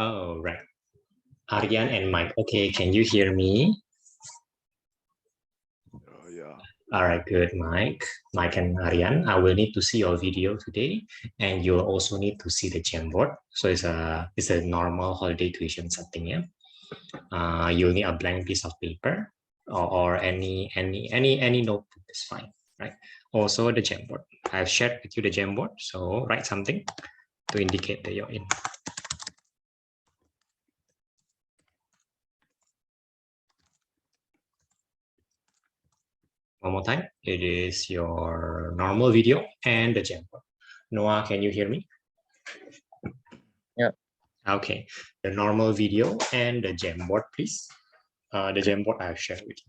Oh, right. Aryan and Mike. Okay, can you hear me? Yeah. All right, good, Mike. Mike and Aryan, I will need to see your video today, and you'll also need to see the Jamboard. So it's a normal holiday tuition setting, yeah. You'll need a blank piece of paper or any notebook is fine, right? Also the Jamboard. I've shared with you the Jamboard, so write something to indicate that you're in. One more time, it is your normal video and the Jamboard. Noah, can you hear me? Yeah. Okay, the normal video and the Jamboard, please. The Jamboard I've shared with you.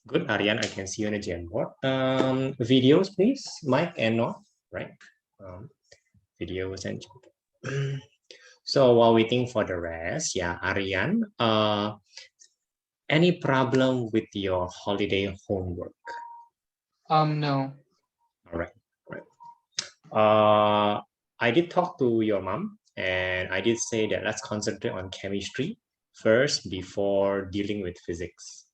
Good, Aryan, I can see you on the Jamboard. Videos, please, Mike and Noah, right? Videos and so while waiting for the rest, yeah, Aryan, any problem with your holiday homework? No. All right. I did talk to your mom, and I did say that let's concentrate on chemistry first before dealing with physics.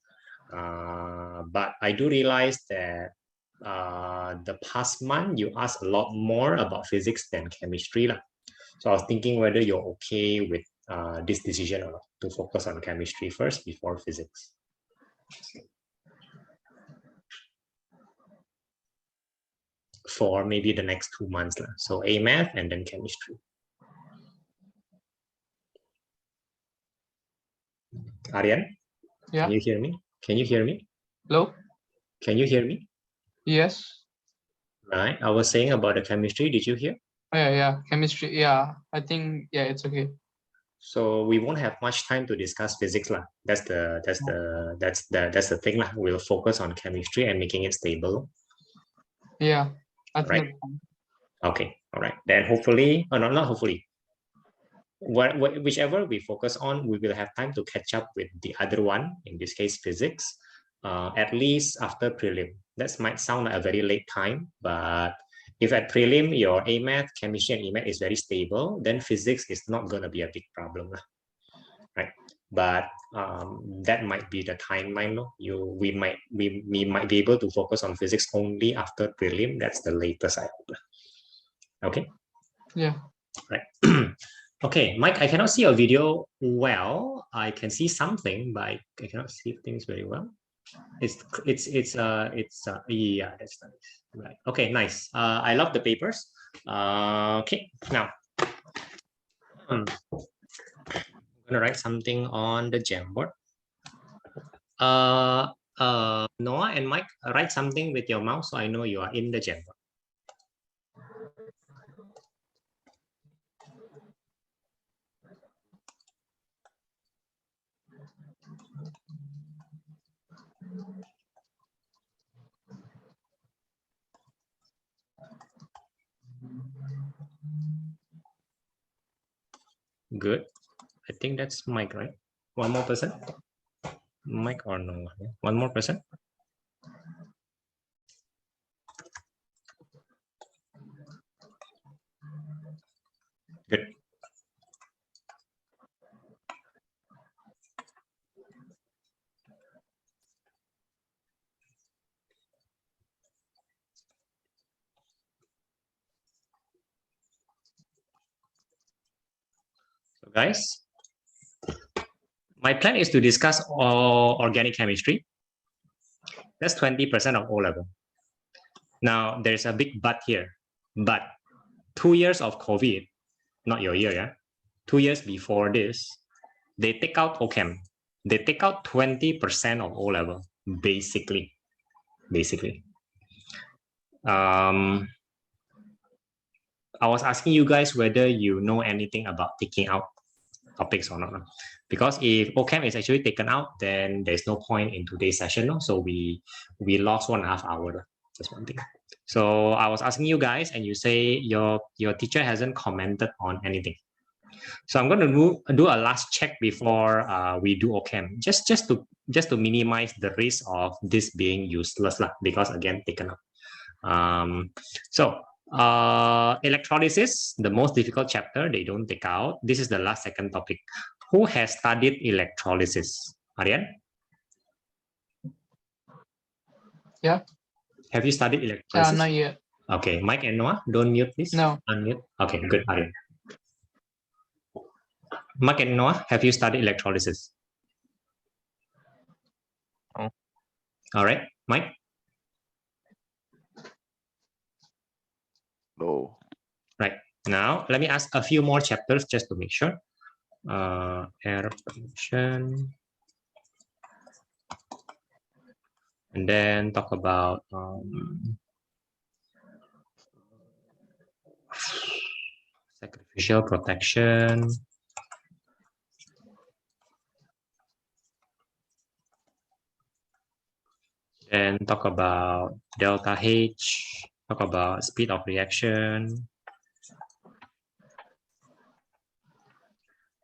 But I do realize that the past month you asked a lot more about physics than chemistry lah. So I was thinking whether you're okay with this decision or not, to focus on chemistry first before physics. For maybe the next 2 months lah. So A math and then chemistry. Aryan? Yeah. Can you hear me? Can you hear me? Hello? Can you hear me? Yes. Right. I was saying about the chemistry. Did you hear? Oh, yeah. Chemistry. Yeah. I think it's okay. So we won't have much time to discuss physics lah. That's the thing lah. We'll focus on chemistry and making it stable. Yeah. I think. Right. Okay. All right. Then hopefully, or not hopefully. Whichever we focus on, we will have time to catch up with the other one, in this case physics, at least after prelim. That might sound like a very late time, but if at prelim your A math, chemistry, and E math is very stable, then physics is not going to be a big problem, right? But that might be the timeline. We might be able to focus on physics only after prelim. That's the latest I hope. Okay. Yeah. Right. Okay, Mike, I cannot see your video well. I can see something, but I cannot see things very well. Yeah, that's nice. Right. Okay, nice. I love the papers. Okay, now I'm gonna write something on the Jamboard. Noah and Mike, write something with your mouse so I know you are in the Jamboard. Good. I think that's Mike, right? One more person? Mike or no? One more person? Good. So guys, my plan is to discuss organic chemistry. That's 20% of O level. Now there's a big but here. But 2 years of COVID, not your year, yeah. 2 years before this, they take out Ochem. They take out 20% of O level, basically. I was asking you guys whether you know anything about taking out topics or not. Because if Ochem is actually taken out, then there's no point in today's session. No? So we lost 1.5 hours. That's one thing. So I was asking you guys, and you say your teacher hasn't commented on anything. So I'm going to do a last check before we do Ochem, just to minimize the risk of this being useless lah, because again taken up. Electrolysis, the most difficult chapter, they don't take out. This is the last second topic. Who has studied electrolysis? Aryan? Yeah. Have you studied electrolysis? Not yet. Okay, Mike and Noah, don't mute, please. No. Unmute. Okay, good, Aryan. Mike and Noah, have you studied electrolysis? No. All right, Mike? No. Right. Now, let me ask a few more chapters just to make sure. Air pollution. And then talk about sacrificial protection. talk about delta H, talk about speed of reaction.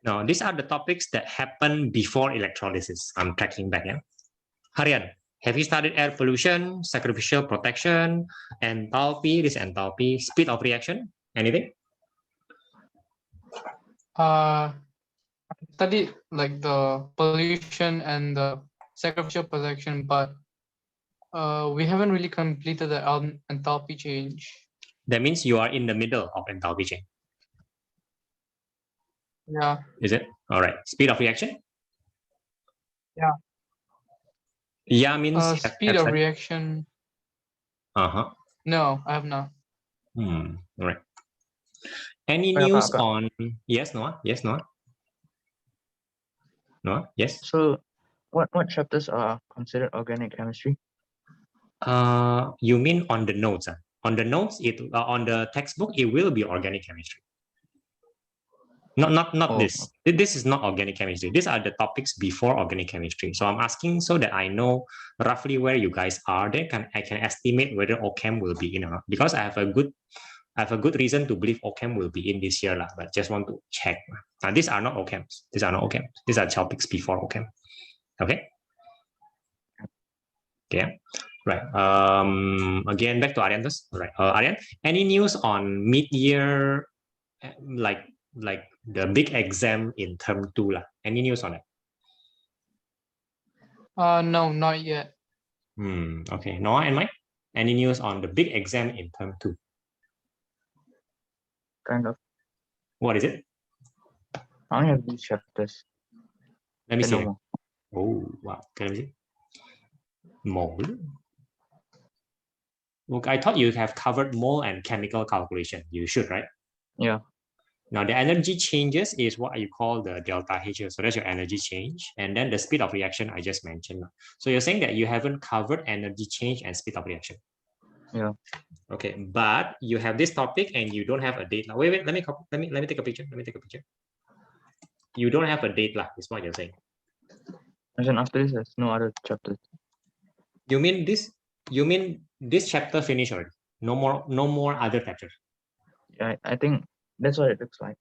Now, these are the topics that happen before electrolysis. I'm tracking back, yeah. Harian, have you studied air pollution, sacrificial protection, enthalpy, this enthalpy, speed of reaction, anything? I studied like the pollution and the sacrificial protection, but we haven't really completed the enthalpy change. That means you are in the middle of enthalpy change. Yeah. Is it? All right. Speed of reaction? Yeah. Yeah means speed of reaction. Uh-huh. No, I have not. All right. Any news on... Yes, Noah? Yes, Noah? Noah? Yes? So what chapters are considered organic chemistry? You mean on the notes? On the notes, on the textbook, it will be organic chemistry. Not this. This is not organic chemistry. These are the topics before organic chemistry. So I'm asking so that I know roughly where you guys are. Then I can estimate whether Ochem will be in or not. Because I have a good reason to believe Ochem will be in this year, but just want to check. Now these are not Ochems. These are not Ochem. These are topics before Ochem. Okay. Okay. Right. Again, back to Aryan. Right. Aryan, any news on mid-year, like the big exam in term 2 lah? Any news on it? No, not yet. Okay. Noah and Mike, any news on the big exam in term 2? Kind of. What is it? I only have these chapters. Let me see. No. Oh, wow. Can I see? Mole. Look, I thought you have covered mole and chemical calculation. You should, right? Yeah. Now, the energy changes is what you call the delta H. So that's your energy change. And then the speed of reaction I just mentioned. So you're saying that you haven't covered energy change and speed of reaction. Yeah. Okay, but you have this topic and you don't have a date. Now, wait, let me take a picture. Let me take a picture. You don't have a date, is what you're saying. And then after this, there's no other chapters. You mean this? You mean this chapter finished already? No more other chapters. Yeah, I think that's what it looks like.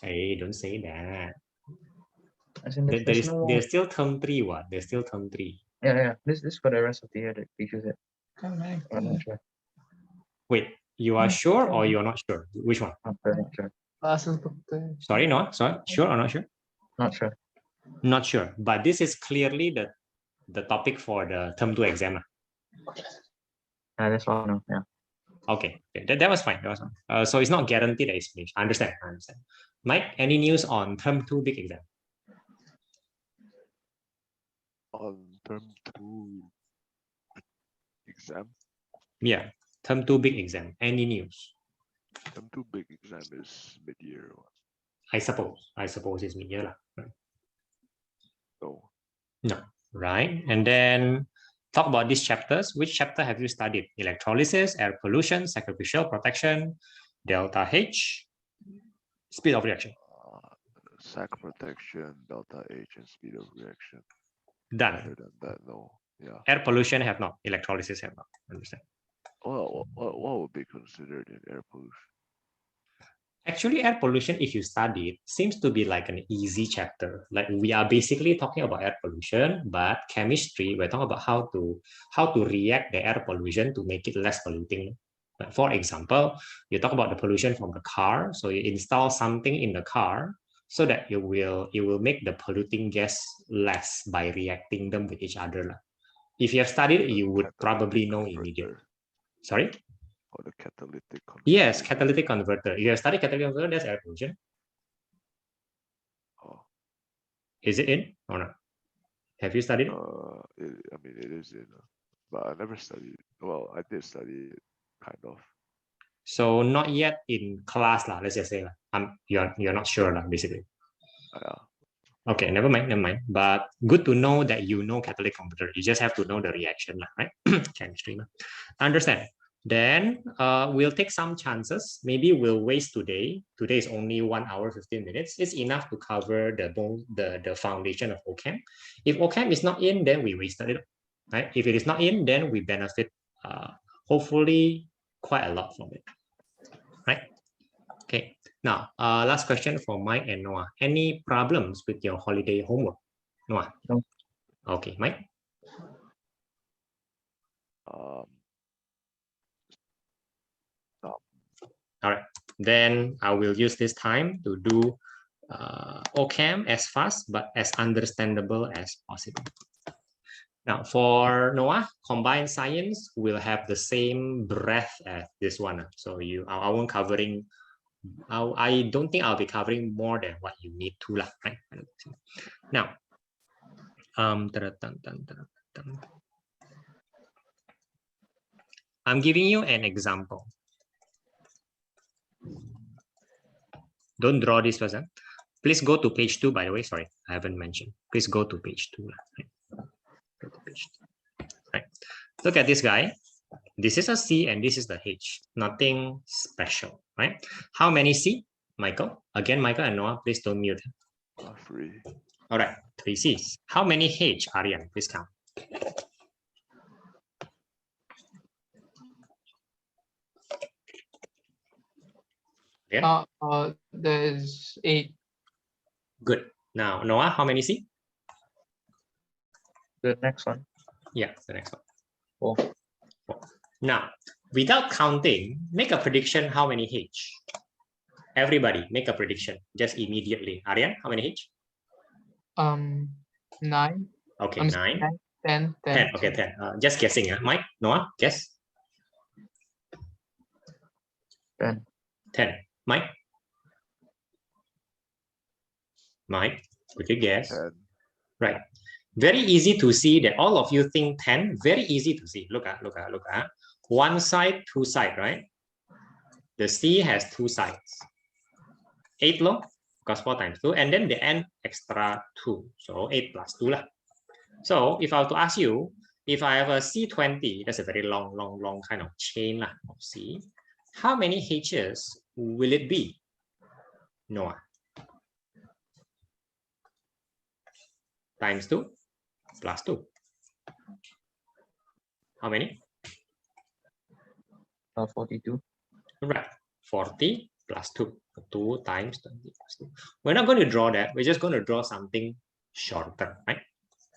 Hey, don't say that. There's still term 3. What? There's still term 3. Yeah. This is for the rest of the year that teaches it. I'm not sure. Wait, you are sure or you're not sure? Which one? Not sure. Sorry, no. Sorry, sure or not sure? Not sure. Not sure. But this is clearly the topic for the term 2 exam. Yeah, that's all. No. Yeah. Okay, that was fine. That was fine. So it's not guaranteed that it's finished. I understand. Mike, any news on term 2 big exam? On term 2 exam? Yeah, term 2 big exam. Any news? Term 2 big exam is mid-year. I suppose it's mid-year. No. No, right? And then talk about these chapters. Which chapter have you studied? Electrolysis, air pollution, sacrificial protection, delta H, speed of reaction. Sac protection, delta H, and speed of reaction. Done. Other than that, no. Yeah. Air pollution have not. Electrolysis have not. Understand? Well, what would be considered in air pollution? Actually, air pollution, if you study it, seems to be like an easy chapter. Like we are basically talking about air pollution, but chemistry, we're talking about how to react the air pollution to make it less polluting. But for example, you talk about the pollution from the car. So you install something in the car so that it will make the polluting gas less by reacting them with each other. If you have studied it, you would probably know immediately. Sorry? Or the catalytic converter. Yes, catalytic converter. You have studied catalytic converter, that's air pollution. Oh. Is it in or not? Have you studied it? It is in, but I never studied it. Well, I did study it, kind of. So not yet in class, let's just say. You're not sure, basically. Yeah. Okay, never mind. But good to know that you know catalytic converter. You just have to know the reaction, right? Chemistry. Understand. Then we'll take some chances. Maybe we'll waste today. Today is only 1 hour, 15 minutes. It's enough to cover the foundation of Ochem. If Ochem is not in, then we wasted it. right? If it is not in, then we benefit hopefully quite a lot from it, right? Okay, now last question for Mike and Noah. Any problems with your holiday homework? Noah? No. Okay, Mike? No. All right, then I will use this time to do Ochem as fast but as understandable as possible. Now for Noah, combined science will have the same breadth as this one. So I won't covering, I don't think I'll be covering more than what you need to, right? Now, I'm giving you an example. Don't draw this person. Please go to page 2, by the way. Sorry, I haven't mentioned. Please go to page 2. Right? Go to page 2. Right. Look at this guy. This is a C and this is the H. Nothing special, right? How many C? Michael? Again, Michael and Noah, please don't mute. 3. All right, 3 C's. How many H, Aryan? Please count. Yeah. There's 8. Good. Now, Noah, how many C? The next one. Yeah, the next one. 4. 4. Now, without counting, make a prediction how many H. Everybody, make a prediction just immediately. Aryan, how many H? 9. Okay, I'm 9. 10. 10. Okay, 10. Just guessing. Mike, Noah, guess. 10. 10. Mike? Mike, quickly guess. 10. Right. Very easy to see that all of you think 10. Very easy to see. Look at. One side, 2 sides, right? The C has 2 sides. 8 low, because 4 times 2. And then the N extra 2. So 8 plus 2 lah. So if I were to ask you, if I have a C20, that's a very long kind of chain lah of C. How many H's will it be? Noah. Times 2 plus 2. How many? 42. Right. 40 plus 2. 2 times 20 plus 2. We're not going to draw that. We're just going to draw something shorter, right?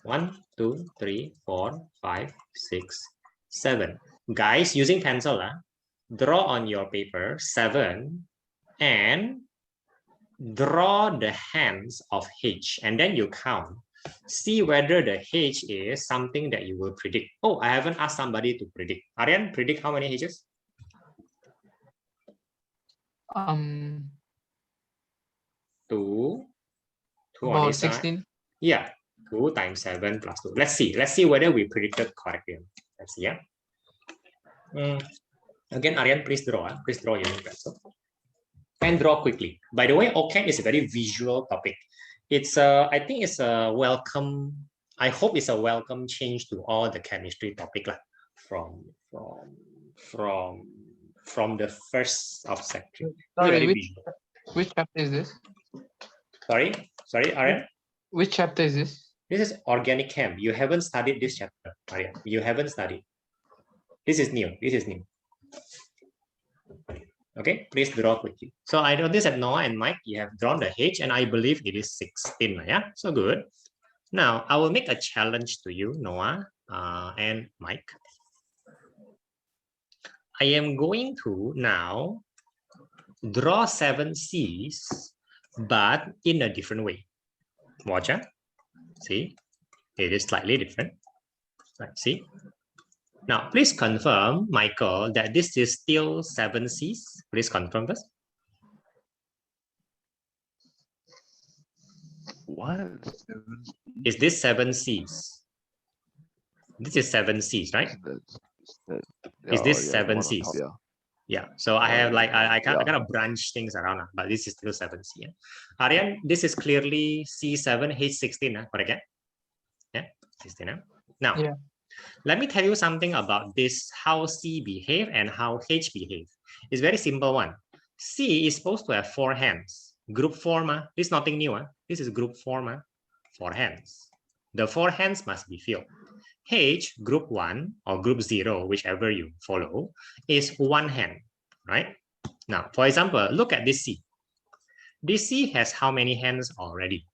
1, 2, 3, 4, 5, 6, 7. Guys, using pencil, draw on your paper 7 and draw the hands of H, and then you count. See whether the H is something that you will predict. Oh, I haven't asked somebody to predict. Aryan, predict how many H's? 2 about 16. Yeah, 2 times 7 plus 2. Let's see whether we predicted correctly. Let's see. Again, Aryan, please draw. Please draw your pencil and draw quickly. By the way, Ochem is a very visual topic. It's I think it's a welcome. I hope it's a welcome change to all the chemistry topic from the first of section. Sorry, which chapter is this? Sorry, Aryan. Which chapter is this? This is organic chem. You haven't studied this chapter, Aryan. You haven't studied. This is new. Okay, please draw quickly. So I noticed that Noah and Mike, you have drawn the H, and I believe it is 16. Yeah, so good. Now I will make a challenge to you, Noah and Mike. I am going to now draw 7 C's, but in a different way. Watch, see, it is slightly different. Right, see. Now, please confirm, Michael, that this is still 7 C's. Please confirm this. What? Is this 7 C's? This is 7 C's, right? Is this 7 C's? Yeah. So I have like I kind of branch things around, but this is still 7 C. Aryan, this is clearly C7 H16, correct? Yeah, 16. Now. Yeah. Let me tell you something about this, how C behave and how H behave. It's very simple one. C is supposed to have 4 hands. Group 4, this is nothing new. This is group 4, 4 hands. The 4 hands must be filled. H, group 1 or group 0, whichever you follow, is one hand, right? Now, for example, look at this C. This C has how many hands already?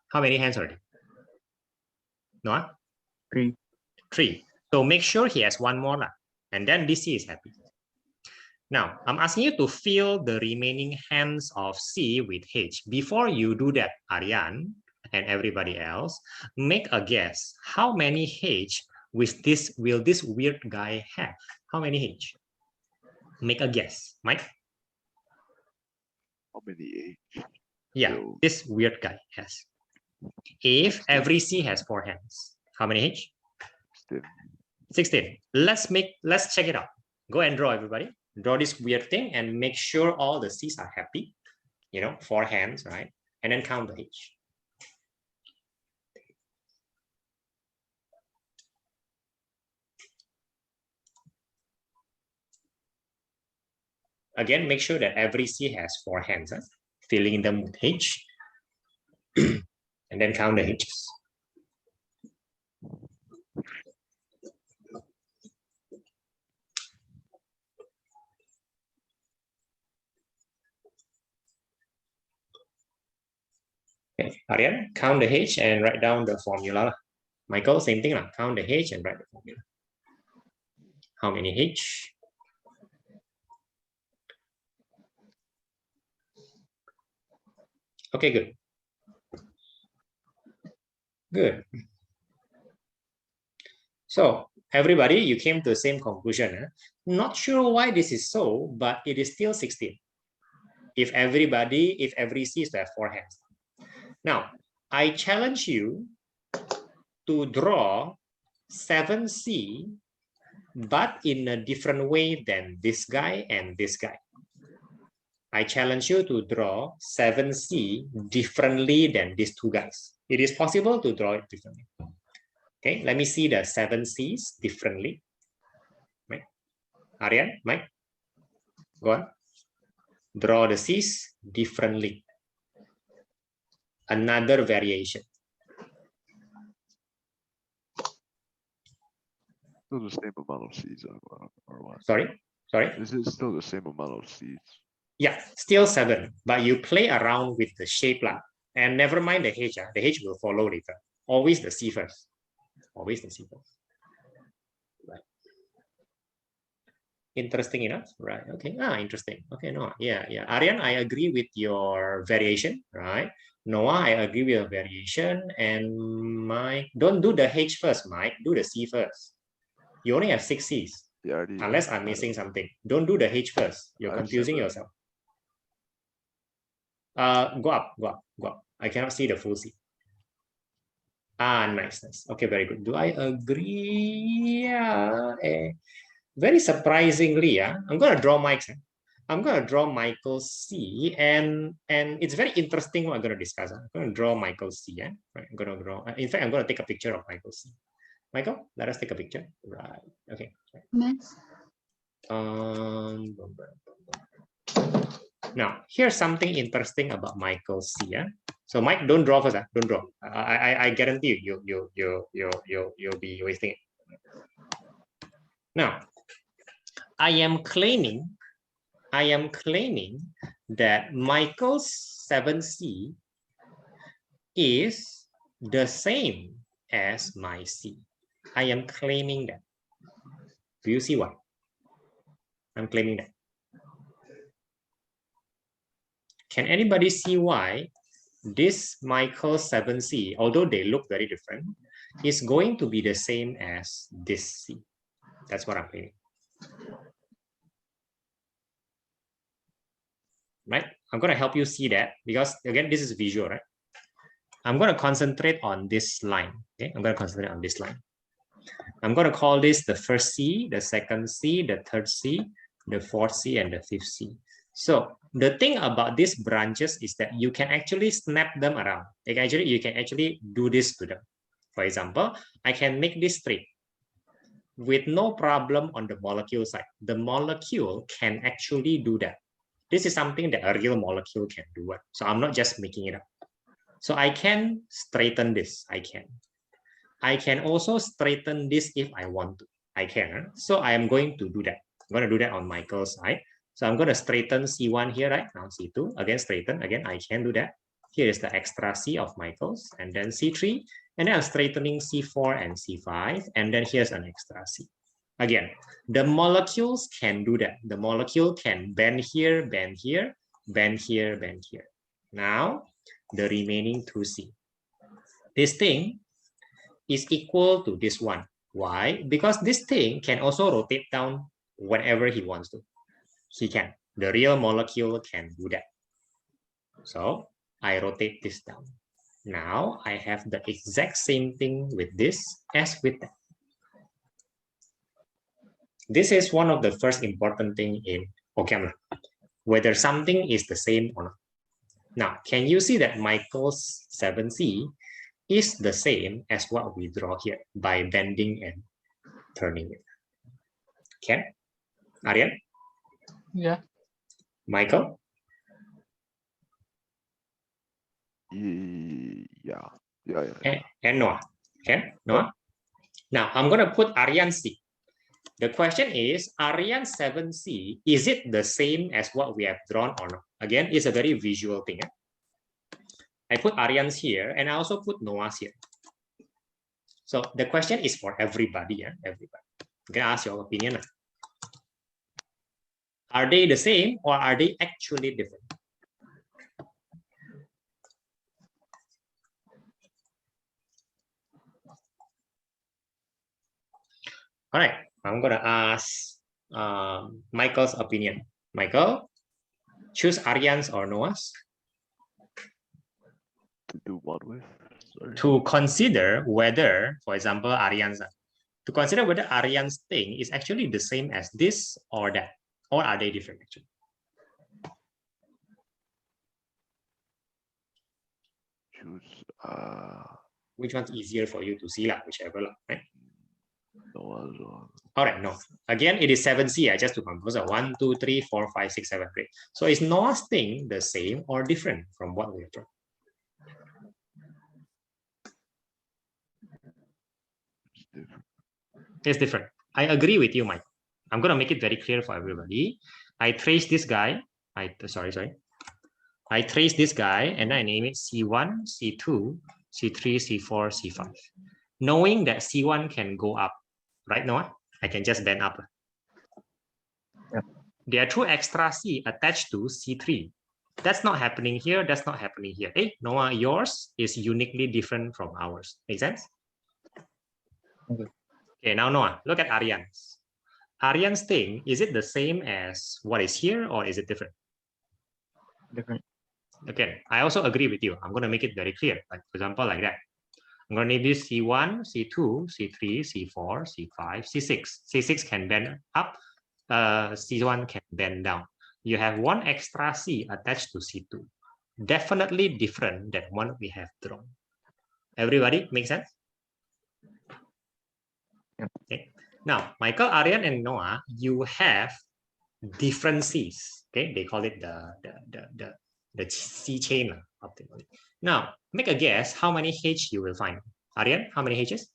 How many hands already? Noah? 3. 3. So make sure he has one more, and then this C is happy. Now, I'm asking you to fill the remaining hands of C with H. Before you do that, Aryan and everybody else, make a guess. How many H will this weird guy have? How many H? Make a guess, Mike. How many H? Yeah, So, this weird guy has. If every C has 4 hands, how many H? 16. Let's check it out. Go and draw, everybody. Draw this weird thing and make sure all the C's are happy. 4 hands, right? And then count the H. Again, make sure that every C has 4 hands, filling them with H. And then count the H's. Okay, Aryan, count the H and write down the formula. Michael, same thing, count the H and write the formula. How many H? Okay, good. Good. So everybody, you came to the same conclusion. Not sure why this is so, but it is still 16. If every C is to have 4 hands. Now, I challenge you to draw 7C, but in a different way than this guy and this guy. I challenge you to draw 7C differently than these 2 guys. It is possible to draw it differently. Okay, let me see the 7 C's differently. Right. Aryan, Mike, go on. Draw the C's differently. Another variation. still the same amount of seeds or what? Sorry? Is it still the same amount of seeds? Yeah, still 7, but you play around with the shape and never mind the H. The H will follow later. Always the C first. Always the C first. Right. Interesting enough, right? Okay. Interesting. Okay, Noah. Yeah. Aryan, I agree with your variation, right? Noah, I agree with your variation. And Mike, don't do the H first, Mike. Do the C first. You only have 6 C's. Yeah, Unless I'm missing something. Don't do the H first. You're confusing yourself. Go up. I cannot see the full C. Nice. Okay, very good. Do I agree? Yeah. Very surprisingly, I'm gonna draw Mike's. I'm gonna draw Michael's C, and it's very interesting what I'm gonna discuss. I'm gonna draw Michael's C. Right? I'm gonna draw. In fact, I'm gonna take a picture of Michael's C. Michael, let us take a picture. Right. Okay. Next. Now, here's something interesting about Michael's C. So Mike, don't draw first. Don't draw. I guarantee you'll be wasting it. Now, I am claiming that Michael's 7C is the same as my C. I am claiming that. Do you see why? I'm claiming that. Can anybody see why this Michael's 7C, although they look very different, is going to be the same as this C? That's what I'm claiming. Right? I'm going to help you see that because, again, this is visual, right? I'm going to concentrate on this line. Okay, I'm going to concentrate on this line. I'm going to call this the first C, the second C, the third C, the fourth C, and the fifth C. So the thing about these branches is that you can actually snap them around. You can actually do this to them. For example, I can make this straight with no problem on the molecule side. The molecule can actually do that. This is something that a real molecule can do. So I'm not just making it up. So I can straighten this. I can. I can also straighten this if I want to. I can. So I am going to do that. I'm going to do that on Michael's side. So I'm going to straighten C1 here, right? Now C2, again, straighten. Again, I can do that. Here is the extra C of Michael's, and then C3. And then I'm straightening C4 and C5. And then here's an extra C. Again, the molecules can do that. The molecule can bend here, bend here, bend here, bend here. Now, the remaining 2C. This thing is equal to this one. Why? Because this thing can also rotate down whenever he wants to. He can. The real molecule can do that. So I rotate this down. Now I have the exact same thing with this as with that. This is one of the first important things in Ochem, whether something is the same or not. Now, can you see that Michael's 7C is the same as what we draw here by bending and turning it? Ken? Aryan? Yeah. Michael? Yeah. And Noah. Ken? Noah? Now, I'm going to put Aryan C. The question is, Aryan 7C, is it the same as what we have drawn or not? Again, it's a very visual thing. I put Aryan's here, and I also put Noah's here. So the question is for everybody. Everybody. You can ask your opinion. Are they the same or are they actually different? All right, I'm going to ask Michael's opinion. Michael, choose Aryan's or Noah's? To do what with? Sorry. To consider whether, for example, Aryan's, to consider whether Aryan's thing is actually the same as this or that, or are they different actually? Choose Which one's easier for you to see, whichever, right? no. All right, no. Again, it is 7C, just to compose a 1, 2, 3, 4, 5, 6, 7, 8. So is Noah's thing the same or different from what we have drawn? It's different. It's different. I agree with you, Mike. I'm going to make it very clear for everybody. I trace this guy. I trace this guy and I name it C1, C2, C3, C4, C5. Knowing that C1 can go up, right, Noah? I can just bend up. Yep. There are 2 extra C attached to C3. That's not happening here. That's not happening here. Hey, Noah, yours is uniquely different from ours. Make sense? Okay, now Noah, look at Aryan's. Aryan's thing, is it the same as what is here or is it different? Different. Okay, I also agree with you. I'm going to make it very clear. Like, for example, like that. I'm going to name this C1, C2, C3, C4, C5, C6. C6 can bend up. C1 can bend down. You have 1 extra C attached to C2. Definitely different than one we have drawn. Everybody, make sense? Yep. Okay. Now, Michael, Aryan, and Noah, you have different C's. Okay, they call it the C chain optimally. Now, make a guess how many H you will find. Aryan, how many H's?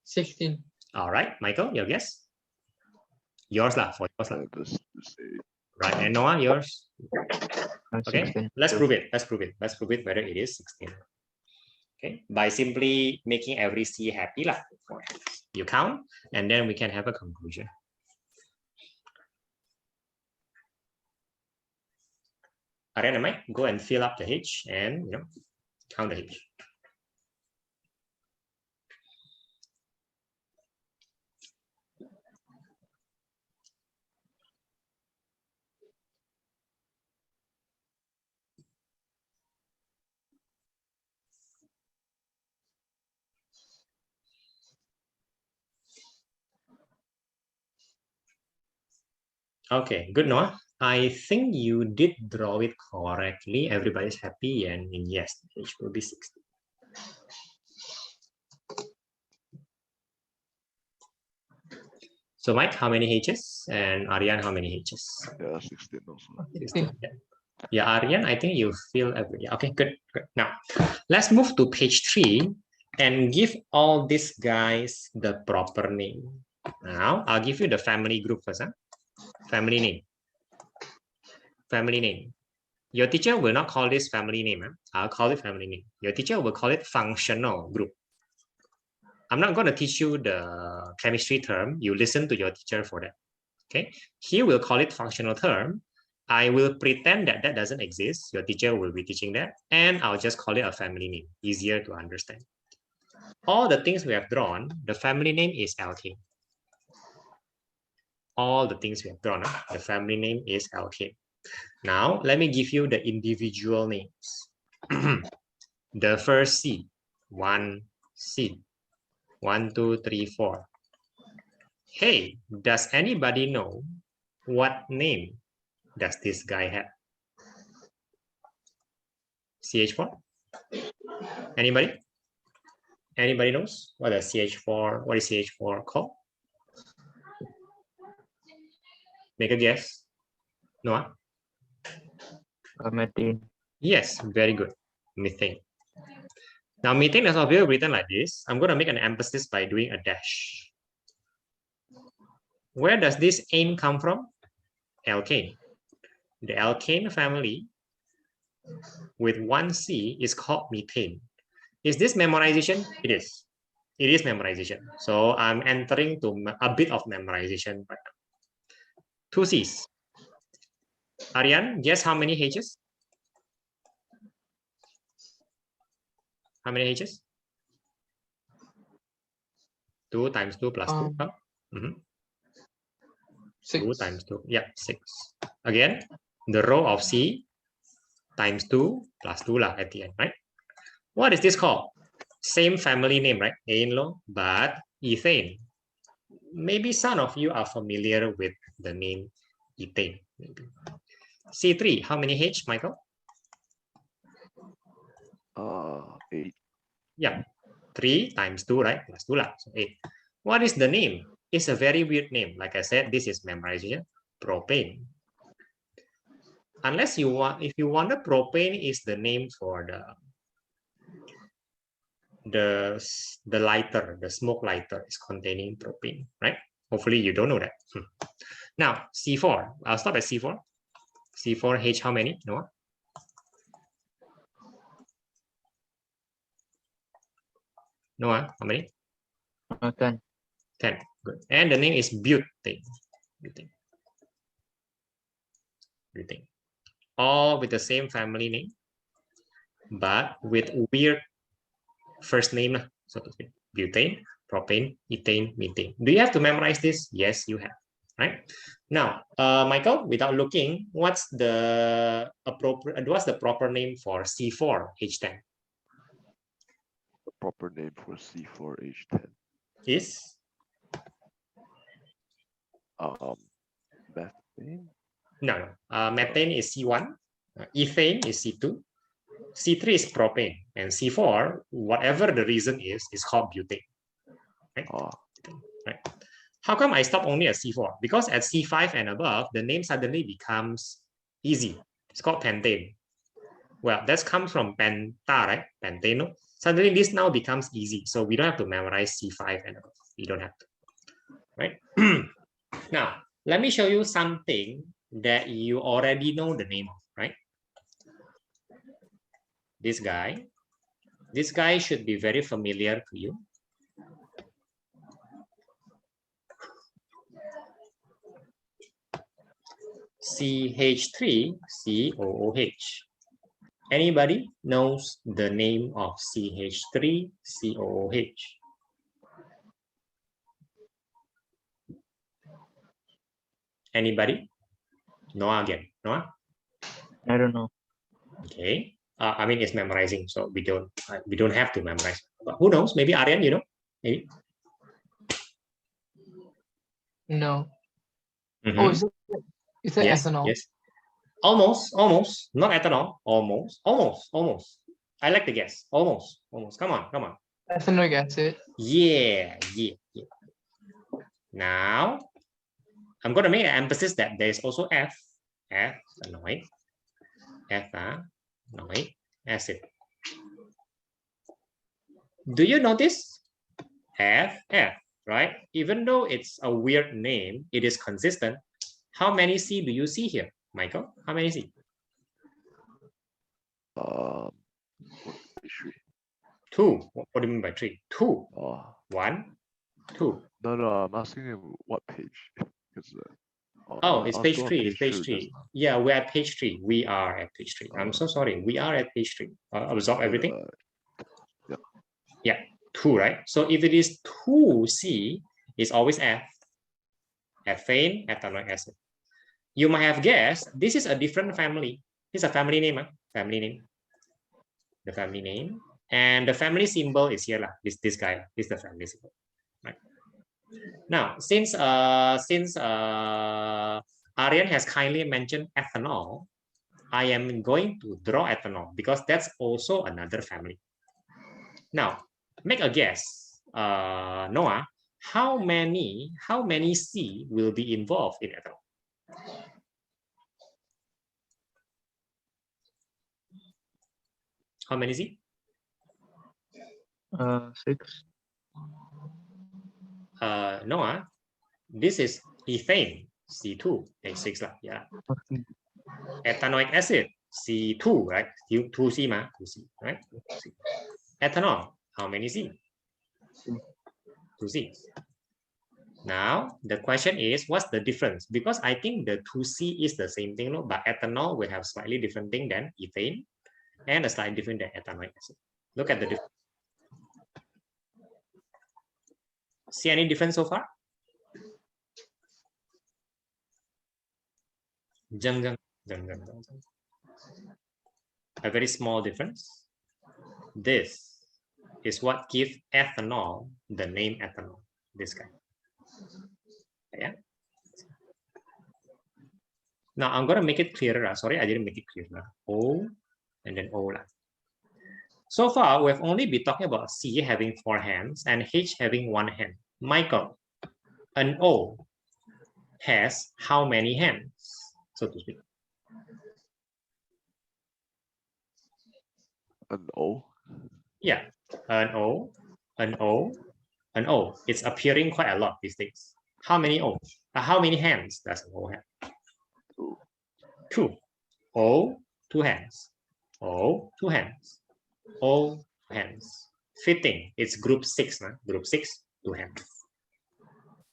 16. All right, Michael, your guess? Yours lah, for yours lah. Right, and Noah, yours? Okay, 16. let's prove it. Let's prove it. Let's prove it whether it is 16. Okay, by simply making every C happy lah. You count, and then we can have a conclusion. Aryan and Mike, go and fill up the H and count the H. Okay, good, Noah. I think you did draw it correctly. Everybody's happy, and yes, H will be 60. So, Mike, how many H's? And Aryan, how many H's? Yeah, 16 also. 16. Yeah, Aryan, I think you feel every. Okay, good. Now, let's move to page 3. and give all these guys the proper name. Now, I'll give you the family group first. Huh? Family name. Family name. Your teacher will not call this family name. Huh? I'll call it family name. Your teacher will call it functional group. I'm not going to teach you the chemistry term. You listen to your teacher for that. Okay. He will call it functional term. I will pretend that that doesn't exist. Your teacher will be teaching that. And I'll just call it a family name. Easier to understand. All the things we have drawn, the family name is alkane. All the things we have drawn, the family name is alkane. Now, let me give you the individual names. The first C, 1C, 1, 2, 3, 4. Hey, does anybody know what name does this guy have? CH4? Anybody? Anybody knows what is CH4? What is CH4 called? Make a guess. Noah? Methane. Yes, very good. Methane. Now, methane is also written like this. I'm going to make an emphasis by doing a dash. Where does this ane come from? Alkane. The alkane family with 1C is called methane. Is this memorization? It is. It is memorization. So I'm entering to a bit of memorization right now. 2 C's. Aryan, guess how many H's? How many H's? 2 times 2 plus 2. Oh. 6. 2 times 2. Yeah, 6. Again, the row of C times 2 plus 2 lah at the end, right? What is this called? Same family name, right? Ane, but ethane. Maybe some of you are familiar with the name ethane. Maybe. C3, how many H, Michael? 8. Yeah, 3 times 2, right? Plus 2 lah, so 8. What is the name? It's a very weird name. Like I said, this is memorization. Propane. Unless you want, if you want, the propane is the name for the lighter, the smoke lighter is containing propane, right? Hopefully you don't know that. Now, C4, I'll stop at C4. C4H, how many? Noah? Noah, how many? 10. 10. Good. And the name is butane. Butane. Butane. All with the same family name, but with weird first name, so to speak. Butane, propane, ethane, methane. Do you have to memorize this? Yes, you have. Right now, Michael, without looking, what's the proper name for C4H10? The proper name for C4H10 is methane. No. Methane is C1, ethane is C2, C3 is propane, and C4, whatever the reason is called butane. Right? Right. How come I stop only at C4? Because at C5 and above, the name suddenly becomes easy. It's called pentane. Well, that comes from penta, right? Pentano. Suddenly this now becomes easy. So we don't have to memorize C5 and above. We don't have to. Right? Now, let me show you something that you already know the name of, right? This guy should be very familiar to you. CH3COOH. Anybody knows the name of CH3COOH? Anybody? Noah again. Noah? I don't know. Okay. I mean, it's memorizing, so we don't have to memorize. But who knows? Maybe Aryan, you know? Maybe. No. Mm-hmm. Oh, is it Yes, ethanol? yes. Almost. Not ethanol. Almost. I like the guess. Almost. Come on. Ethanoic acid. Yeah. Now, I'm going to make an emphasis that there's also ethanoic acid. Do you notice? F, right? Even though it's a weird name, it is consistent. How many C do you see here, Michael? How many C? Three. 2. What do you mean by 3? 2. Oh, 1, 2. no, I'm asking him what page. Because Oh, it's I was page on 3. It's page two 3. just now. Yeah, we're at page 3. We are at page 3. I'm so sorry. We are at page 3. Absorb everything. Yeah. Yeah, 2, right? So if it is 2C, it's always F. Ethane, ethanoic acid. You might have guessed this is a different family. This is a family name. Family name. The family name. And the family symbol is here. This guy. This is the family symbol. Right. Now, since Aryan has kindly mentioned ethanol, I am going to draw ethanol because that's also another family. Now, make a guess, Noah. How many C will be involved in ethanol? How many C? 6. Noah, this is ethane, C2, H6 lah, yeah. Okay. Ethanoic acid, C2, right? 2C, 2C, right? Ethanol, how many C? 2C. Now, the question is, what's the difference? Because I think the 2C is the same thing, no? But ethanol will have slightly different thing than ethane and a slightly different than ethanoic acid. Look at the difference. See any difference so far? A very small difference. This is what gives ethanol the name ethanol. This guy. Yeah. Now I'm gonna make it clearer. Sorry, I didn't make it clearer. O and then O. So far, we've only been talking about C having 4 hands and H having 1 hand. Michael, an O has how many hands, so to speak? An O. Yeah, an O, an O, an O. It's appearing quite a lot these days. How many O? How many hands does an O have? 2. O, 2 hands. O, 2 hands. O, hands. Fitting. It's group 6. Group 6, 2 hands.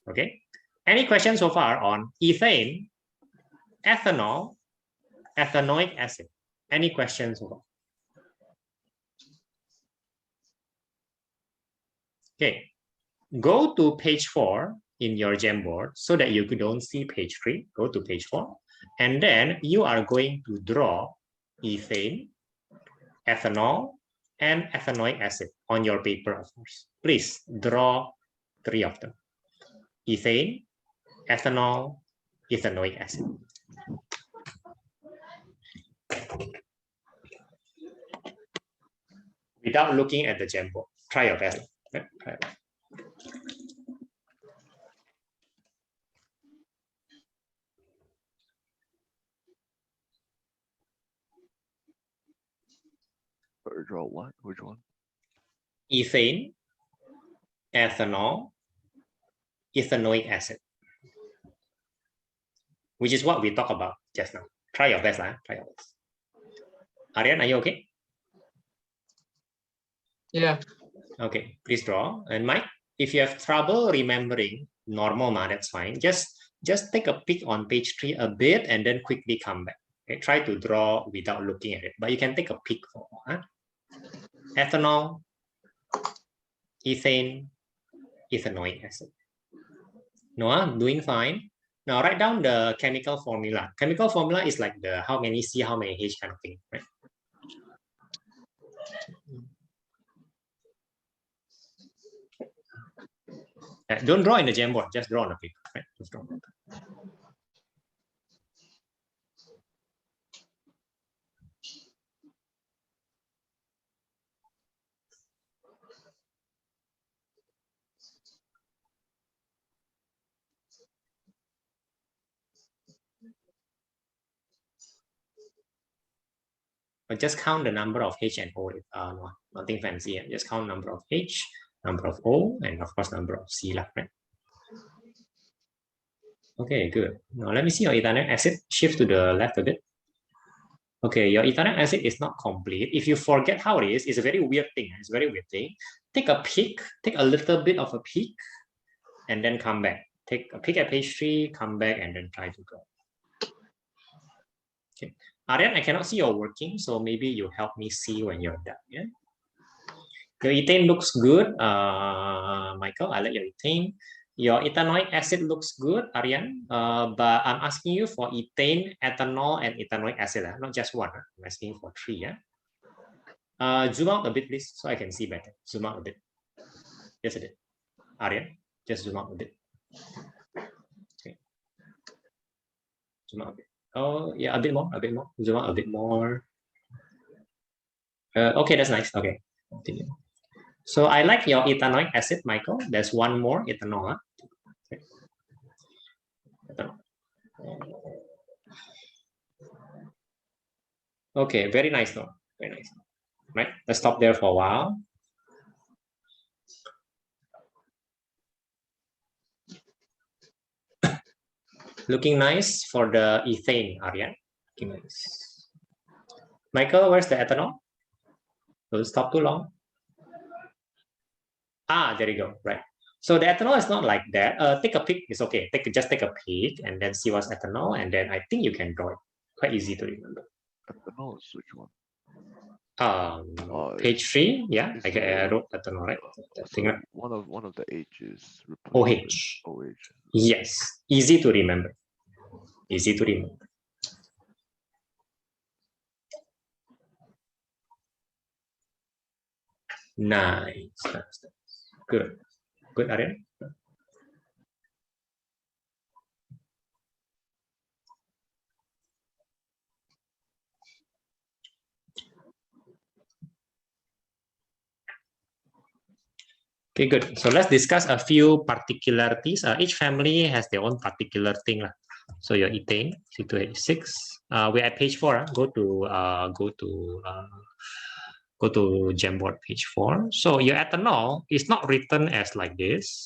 Okay. Any questions so far on ethane, ethanol, ethanoic acid? Any questions so far? Okay. Go to page 4 in your Jamboard so that you don't see page 3. Go to page 4. And then you are going to draw ethane, ethanol, and ethanoic acid on your paper, of course. Please draw 3 of them. Ethane, ethanol, ethanoic acid. Without looking at the Jamboard. Try your best. Okay? Try your best. Draw what? Which one? Ethane, ethanol, ethanoic acid, which is what we talked about just now. Try your best. Try your best. Aryan, are you okay? Yeah. Okay, please draw. And Mike, if you have trouble remembering normal, that's fine. Just take a peek on page 3 a bit and then quickly come back. Okay, try to draw without looking at it, but you can take a peek for ethanol, ethane, ethanoic acid. Noah, doing fine. Now write down the chemical formula. Chemical formula is like the how many C, how many H kind of thing, right? Don't draw in the Jamboard, just draw on the paper, right? Just draw. But just count the number of H and O. No, nothing fancy. Just count number of H, number of O, and of course number of C, right? Okay, good. Now let me see your ethanoic acid. Shift to the left a bit. Okay, your ethanoic acid is not complete. If you forget how it is, it's a very weird thing. It's a very weird thing. Take a peek, take a little bit of a peek, and then come back. Take a peek at page 3, come back, and then try to go. Okay, Aryan, I cannot see your working, so maybe you help me see when you're done. Yeah. Your ethane looks good, Michael. I like your ethane. Your ethanoic acid looks good, Aryan. But I'm asking you for ethane, ethanol, and ethanoic acid, not just one. I'm asking for 3. Yeah. Zoom out a bit, please, so I can see better. Zoom out a bit. Yes, I did. Aryan, just zoom out a bit. Okay. Zoom out a bit. Oh, yeah, a bit more, a bit more. Zoom out a bit more. Okay, that's nice. Okay, continue. So I like your ethanoic acid, Michael. There's one more ethanol. Okay. Ethanol. Okay, very nice though. Very nice. Right, let's stop there for a while. Looking nice for the ethane, Aryan. Looking nice. Michael, where's the ethanol? Don't stop too long. Ah, there you go. Right. So the ethanol is not like that. Take a peek. It's okay. Just take a peek and then see what's ethanol, and then I think you can draw it. Quite easy to remember. Ethanol is which one? Page 3. Yeah, I wrote ethanol, right? So one of the H's OH. replaced with OH. Yes, easy to remember. Easy to remember. Nice. Good. Good, Aryan. Okay, good. So let's discuss a few particularities. Each family has their own particular thing. So your ethane, C2H6. We're at page 4. Go to Jamboard page 4. So your ethanol is not written as like this,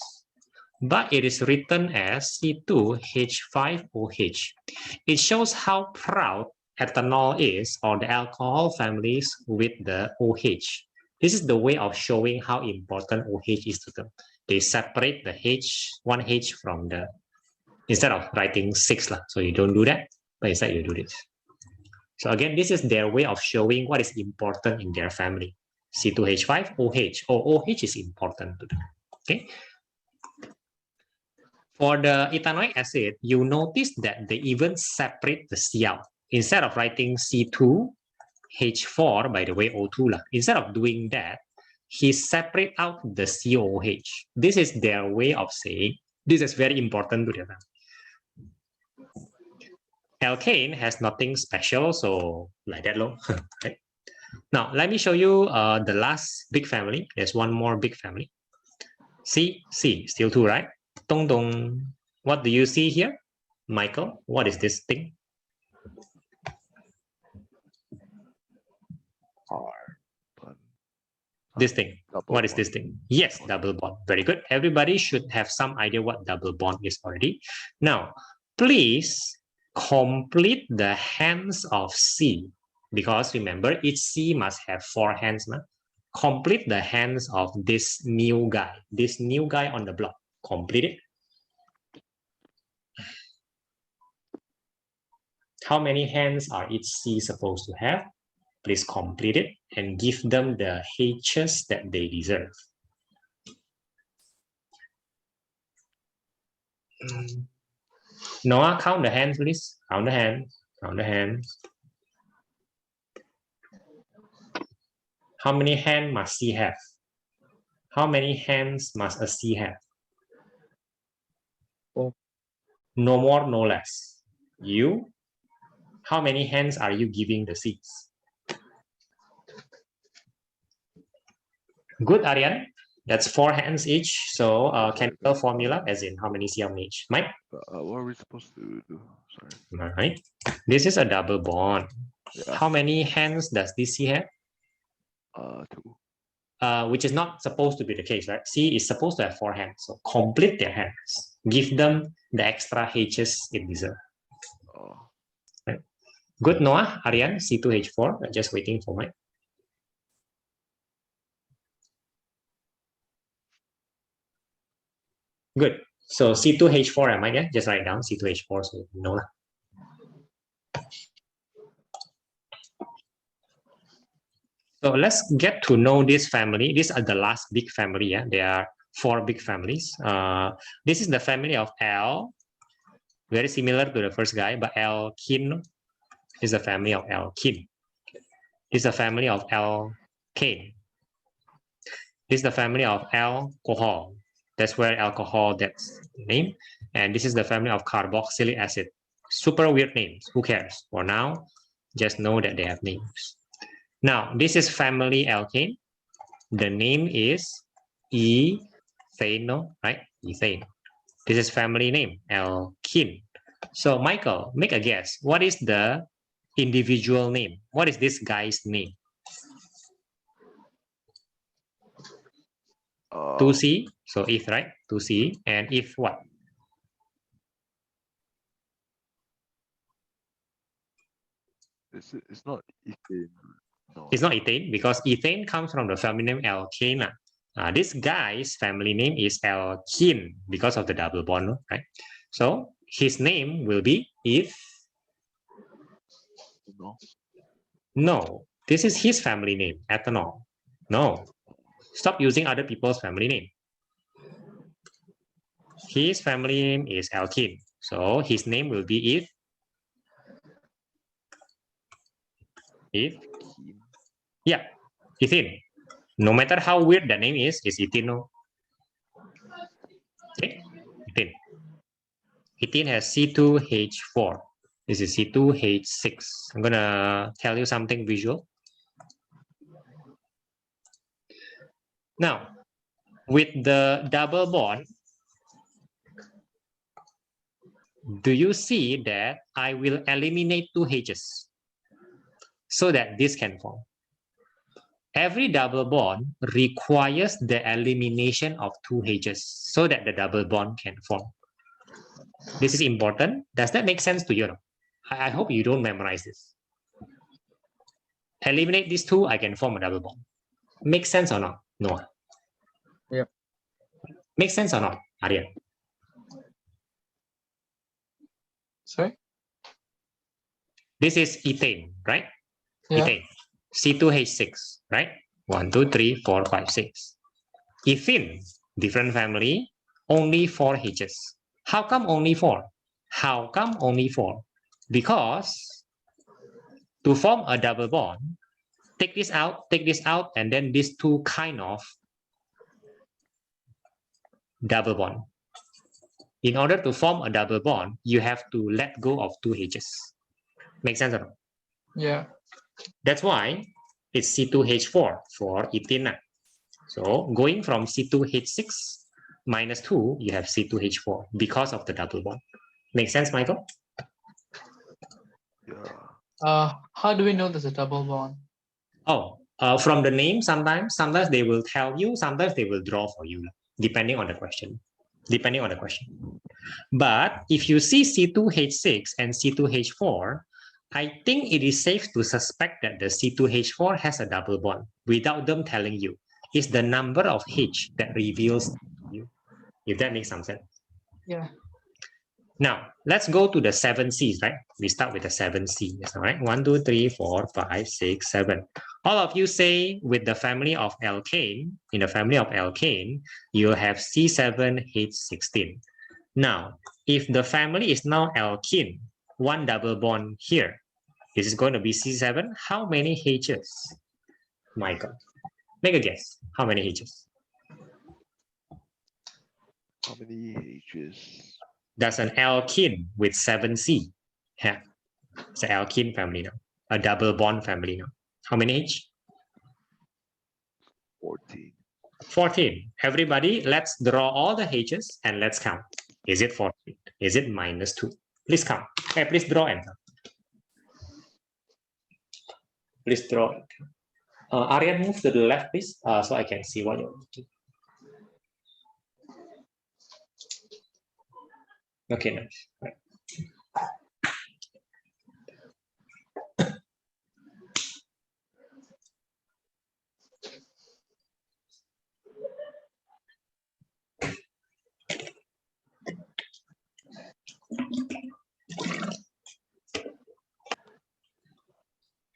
but it is written as C2H5OH. It shows how proud ethanol is, or the alcohol families with the OH. This is the way of showing how important OH is to them. They separate the one H from the, instead of writing 6, so you don't do that, but instead you do this. So again, this is their way of showing what is important in their family. C2H5OH, or OH is important to them. Okay. For the ethanoic acid, you notice that they even separate the C out. Instead of writing C2H4, by the way, O2, instead of doing that, he separate out the COOH. This is their way of saying this is very important to them. Alkane has nothing special, so like that low. Right? Now, let me show you the last big family. There's one more big family. C, still 2, right? Dong dong. What do you see here? Michael, what is this thing? This thing. What is this thing? Yes, double bond. Very good. Everybody should have some idea what double bond is already. Now, please complete the hands of C, because remember, each C must have 4 hands. Complete the hands of this new guy on the block. Complete it. How many hands are each C supposed to have? Please complete it and give them the H's that they deserve. Noah, count the hands, please. Count the hands. Count the hands. How many hands must C have? How many hands must a C have? 4. No more, no less. You? How many hands are you giving the C's? Good, Aryan. That's 4 hands each. So chemical formula, as in how many C, how many each. Mike? What are we supposed to do? Sorry. All right. This is a double bond. Yeah. How many hands does this C have? 2. Which is not supposed to be the case, right? C is supposed to have 4 hands. So complete their hands. Give them the extra H's it deserves. Oh, Good, Noah, Aryan, C2H4. I'm just waiting for my. Good. So C2H4, am I? Yeah, just write down C2H4 so you know. So let's get to know this family. These are the last big family. Yeah, there are 4 big families. This is the family of L. Very similar to the first guy, but alkene is the family of alkene. This is the family of alkane. This is the family of alcohol. That's where alcohol, that's the name. And this is the family of carboxylic acid. Super weird names. Who cares? For now, just know that they have names. Now, this is family alkane. The name is ethane, right? Ethane. This is family name, alkene. So, Michael, make a guess. What is the individual name? What is this guy's name? 2C, so if, right? 2C, and if what? it's not ethane. No. It's not ethane because ethane comes from the family name alkane. This guy's family name is alkene because of the double bond, right? So his name will be No. No, this is his family name, ethanol. No, stop using other people's family name. His family name is alkene, so his name will be yeah, ethene. No matter how weird the name is, it's ethene. Okay, ethene. Ethene has C2H4. This is C2H6. I'm gonna tell you something visual. Now, with the double bond, do you see that I will eliminate 2 H's so that this can form? Every double bond requires the elimination of 2 H's so that the double bond can form. This is important. Does that make sense to you? I hope you don't memorize this. Eliminate these 2, I can form a double bond. Make sense or not? No. Yeah. Make sense or not, Aryan? Sorry? This is ethane, right? Yeah. Ethane. C2H6, right? 1, 2, 3, 4, 5, 6. Ethene, different family, only 4 H's. How come only 4? How come only 4? Because to form a double bond, take this out, and then these 2 kind of double bond. In order to form a double bond, you have to let go of 2 H's. Make sense or not? Yeah. That's why it's C2H4 for ethene. So going from C2H6 minus 2, you have C2H4 because of the double bond. Make sense, Michael? Yeah. How do we know there's a double bond? Oh, from the name, sometimes they will tell you, sometimes they will draw for you, depending on the question. But if you see C2H6 and C2H4, I think it is safe to suspect that the C2H4 has a double bond without them telling you. It's the number of H that reveals you, if that makes some sense. Yeah. Now, let's go to the 7 C's, right? We start with the 7 C's, all right? 1, 2, 3, 4, 5, 6, 7. All of you say with the family of alkane, in the family of alkane, you have C7H16. Now, if the family is now alkene, 1 double bond here, this is going to be C7. How many H's? Michael, make a guess. How many H's? How many H's? That's an alkene with 7C. Yeah. It's an alkene family now. A double bond family now. How many H? 14. 14. Everybody, let's draw all the H's and let's count. Is it 14? Is it minus 2? Please count. Hey, please draw and count. Please draw it. Aryan, move to the left, please, so I can see what you're looking. Okay, nice. Right.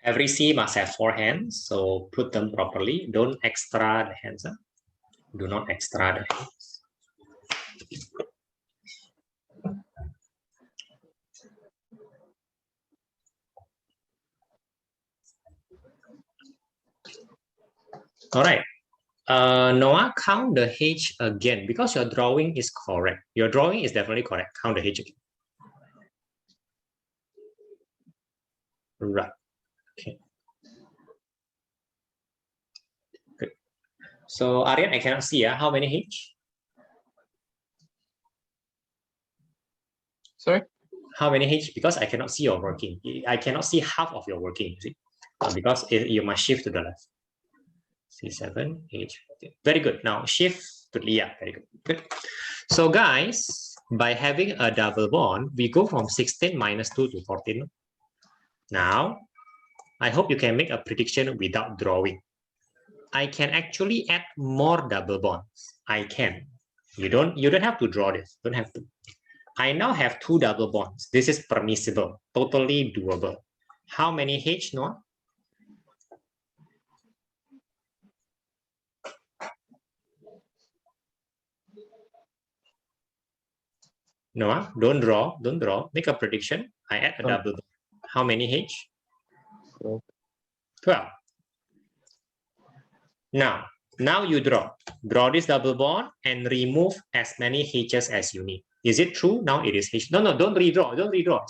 Every C must have 4 hands, so put them properly. Don't extra the hands. Do not extra the hands. All right. Noah, count the H again because your drawing is correct. Your drawing is definitely correct. Count the H again. Right. Okay. Good. So Aryan, I cannot see how many H? Sorry? How many H? Because I cannot see your working. I cannot see half of your working, you see? Because you must shift to the left. C7, H. Very good. Now shift to the, yeah, very good. Good. So guys, by having a double bond, we go from 16 minus 2 to 14. Now, I hope you can make a prediction without drawing. I can actually add more double bonds. I can. You don't have to draw this. Don't have to. I now have 2 double bonds. This is permissible, totally doable. How many H, Noah? Noah, don't draw. Make a prediction. I add a double bond. How many H? 12. Now you draw. Draw this double bond and remove as many H's as you need. Is it true? Now it is H. No, don't redraw. Don't redraw.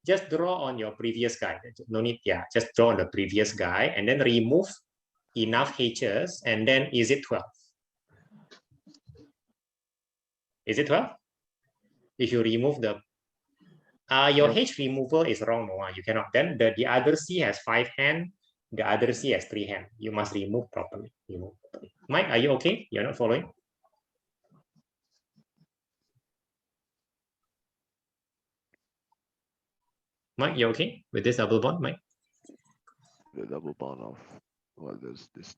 Just draw on your previous guy. No need. Yeah, just draw on the previous guy and then remove enough H's. And then is it 12? Is it 12? If you remove the your H removal is wrong, Noah. You cannot. Then the other C has 5 hands. The other C has 3 hands. You must remove properly. Mike, are you okay? You're not following? Mike, you okay with this double bond, Mike? The double bond of what does this?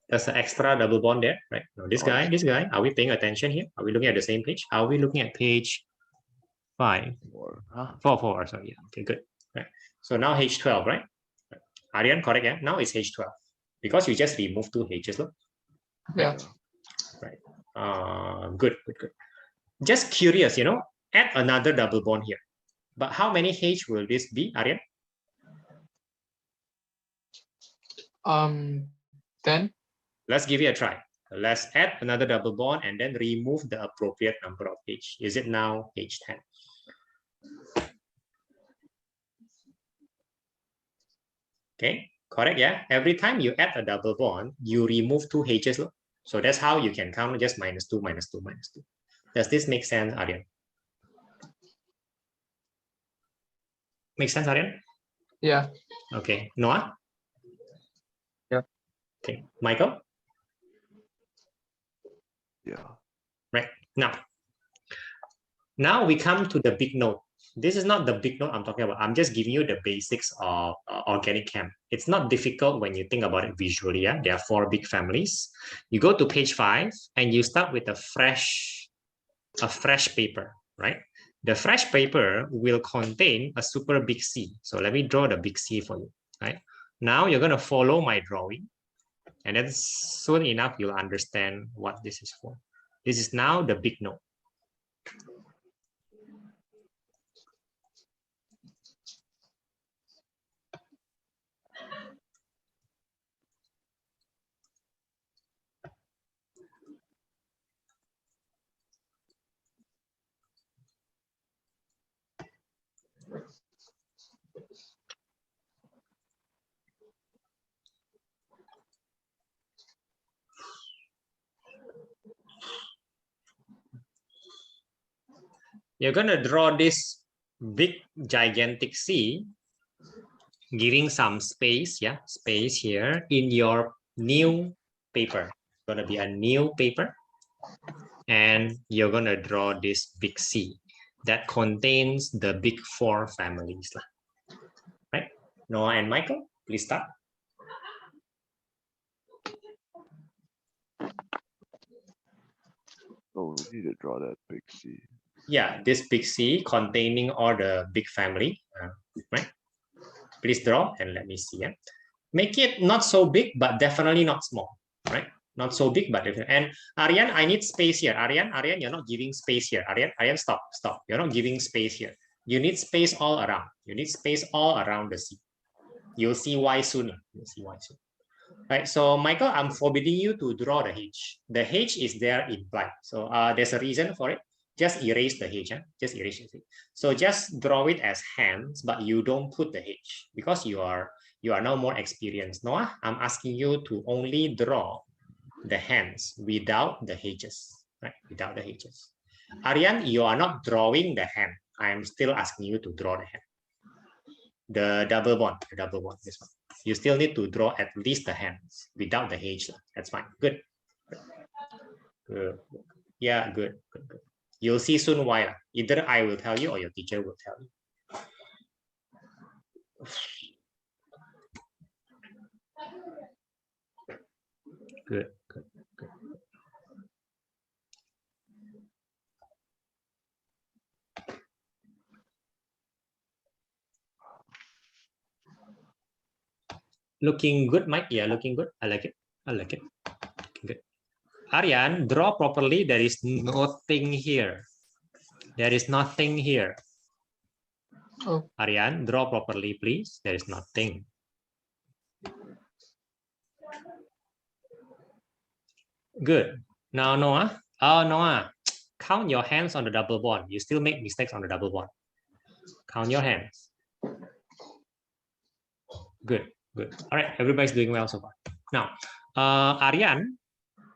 There's an extra double bond there, right? No, this guy. Are we paying attention here? Are we looking at the same page? Are we looking at page 5? 4. Sorry. Yeah. Okay, good. Right. So now H12, right? Aryan, correct? Yeah. Now it's H12 because you just remove 2 H's. Look. Yeah. Right. Good. Just curious, add another double bond here. But how many H will this be, Aryan? 10. Let's give it a try. Let's add another double bond and then remove the appropriate number of H. Is it now H10? Okay, correct, yeah? Every time you add a double bond, you remove 2 H's. So that's how you can count just minus 2, minus 2, minus 2. Does this make sense, Aryan? Make sense, Aryan? Yeah. Okay, Noah? Yeah. Okay, Michael? Yeah. Right, now we come to the big note. This is not the big note I'm talking about. I'm just giving you the basics of organic chem. It's not difficult when you think about it visually. Yeah, there are 4 big families. You go to page 5 and you start with a fresh paper, right? The fresh paper will contain a super big C. So let me draw the big C for you, right? Now you're going to follow my drawing, and then soon enough you'll understand what this is for. This is now the big note. You're going to draw this big gigantic C giving some space, yeah, space here in your new paper. It's gonna be a new paper, and you're gonna draw this big C that contains the big four families, right? Noah and Michael, please start. Oh, we need to draw that big C. Yeah, this big C containing all the big family, right? Please draw and let me see. Yeah? Make it not so big, but definitely not small, right? Not so big, but different. And Aryan, I need space here. Aryan, you're not giving space here. Aryan, stop. You're not giving space here. You need space all around. You need space all around the C. You'll see why soon. You'll see why soon. Right. So Michael, I'm forbidding you to draw the H. The H is there implied. So there's a reason for it. Just erase the H. Huh? Just erase it. So just draw it as hands, but you don't put the H because you are now more experienced. Noah, I'm asking you to only draw the hands without the H's, right? Without the H's. Aryan, you are not drawing the hand. I am still asking you to draw the hand. The double bond, this one. You still need to draw at least the hands without the H. That's fine. Good. Good. Yeah, good. You'll see soon why. Either I will tell you or your teacher will tell you. Good. Looking good, Mike. Yeah, looking good. I like it. Good. Aryan, draw properly. There is nothing here. Oh. Aryan, draw properly, please. There is nothing. Good. Now, Noah. Oh, Noah. Count your hands on the double bond. You still make mistakes on the double bond. Count your hands. Good. All right. Everybody's doing well so far. Now, Aryan,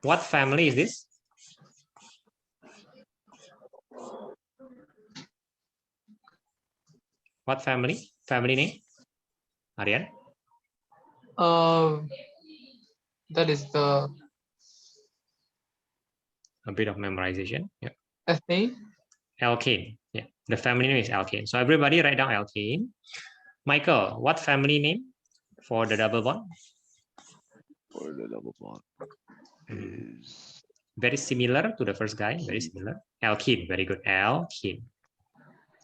what family is this? What family? Family name? Aryan? That is the A bit of memorization. Yeah. ethane. Alkane. Yeah. The family name is alkane. So everybody write down alkane. Michael, what family name for the double bond? For the double bond is very similar to the first guy. Very similar. Alkene. Very good. Alkene.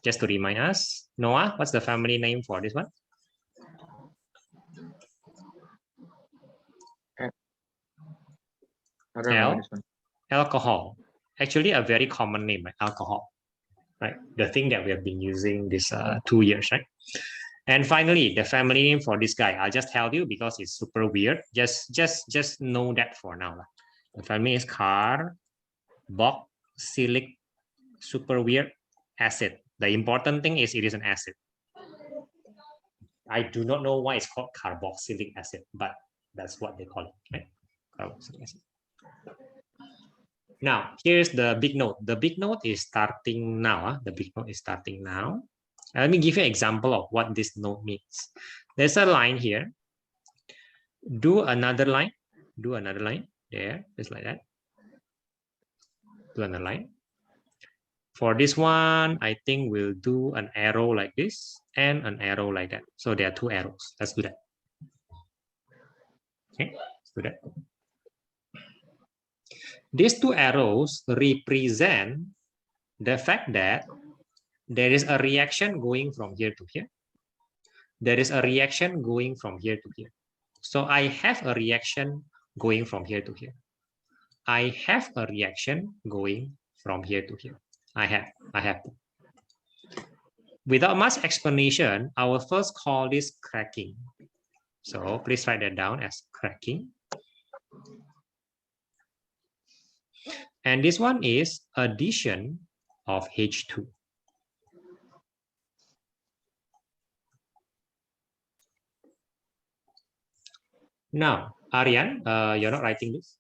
Just to remind us, Noah, what's the family name for this one? I don't remember this one. Alcohol. Actually, a very common name, right? Alcohol. Right. The thing that we have been using this 2 years, right? And finally, the family name for this guy, I'll just tell you because it's super weird. Just know that for now. The family is carboxylic, super weird acid. The important thing is it is an acid. I do not know why it's called carboxylic acid, but that's what they call it, right? Carboxylic acid. Now, here's the big note. The big note is starting now. The big note is starting now. Let me give you an example of what this note means. There's a line here. Do another line. Do another line there, just like that. Do another line. For this one, I think we'll do an arrow like this and an arrow like that. So there are 2 arrows. Let's do that. Okay, let's do that. These 2 arrows represent the fact that there is a reaction going from here to here. There is a reaction going from here to here. So I have a reaction going from here to here. I have a reaction going from here to here. I have. Without much explanation, I will first call this cracking. So please write that down as cracking. And this one is addition of H2. Now, Aryan, you're not writing this?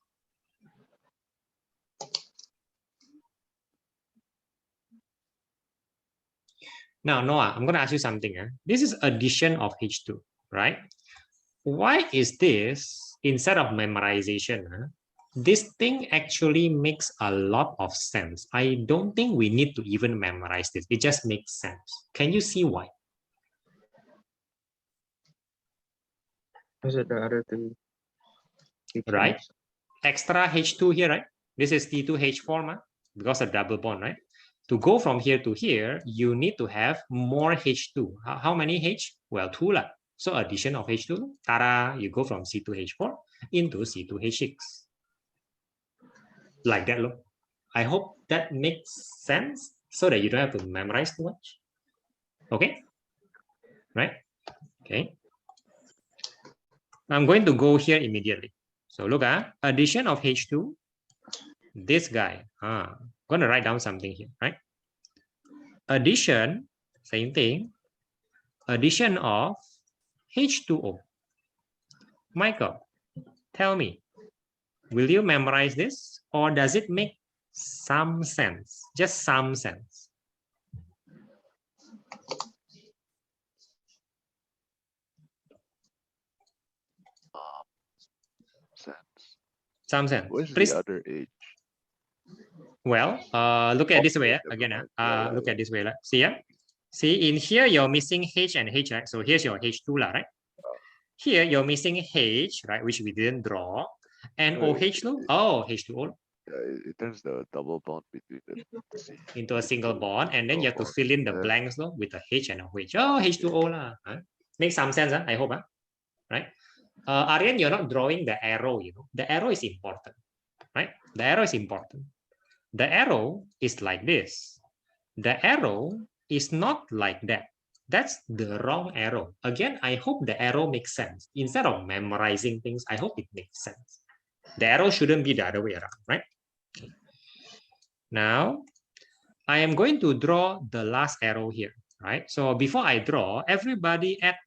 Now, Noah, I'm going to ask you something. This is addition of H2. right? Why is this instead of memorization? This thing actually makes a lot of sense. I don't think we need to even memorize this. It just makes sense. Can you see why? Is it the other two? Right? atoms? Extra H2 here, right? This is T2H4 because of double bond, right? To go from here to here, you need to have more H2. How many H? Well, 2 lah. So addition of H2, tada, you go from C2H4 into C2H6. Like that, look. I hope that makes sense so that you don't have to memorize too much. Okay? Right? Okay. I'm going to go here immediately. So look at addition of H2. This guy. I'm going to write down something here, right? Addition, same thing. Addition of H2O. Michael, tell me, will you memorize this or does it make some sense? Just some sense. Sense. Some sense. Where's Please. the other H? Well, look at this way again. Look at this way. See, see in here you're missing H and H, right? So here's your H2, right? Here you're missing H, right? Which we didn't draw, and OH, oh H2O. It turns the double bond between the C into a single bond, and then you have to fill in the blanks with a H and a OH. Oh, H2O lah. Makes some sense, I hope, right? Aryan, you're not drawing the arrow, you know. The arrow is important, right? The arrow is important. The arrow is like this. The arrow is not like that. That's the wrong arrow. Again, I hope the arrow makes sense. Instead of memorizing things, I hope it makes sense. The arrow shouldn't be the other way around, right? Okay. Now, I am going to draw the last arrow here, right? So before I draw, everybody add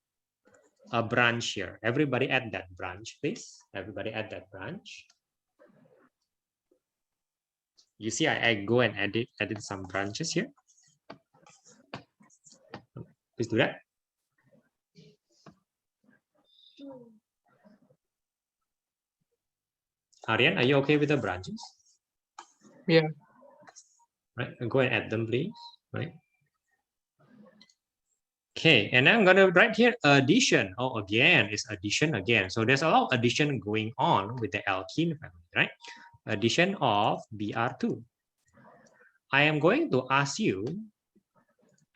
a branch here. Everybody add that branch, please. Everybody add that branch. You see, I go and edit some branches here. Please do that. Aryan, are you okay with the branches? Yeah. Right, go and add them, please. Right. Okay, and I'm gonna write here addition. Oh, again, it's addition again. So there's a lot of addition going on with the alkene family, right? Addition of Br2. I am going to ask you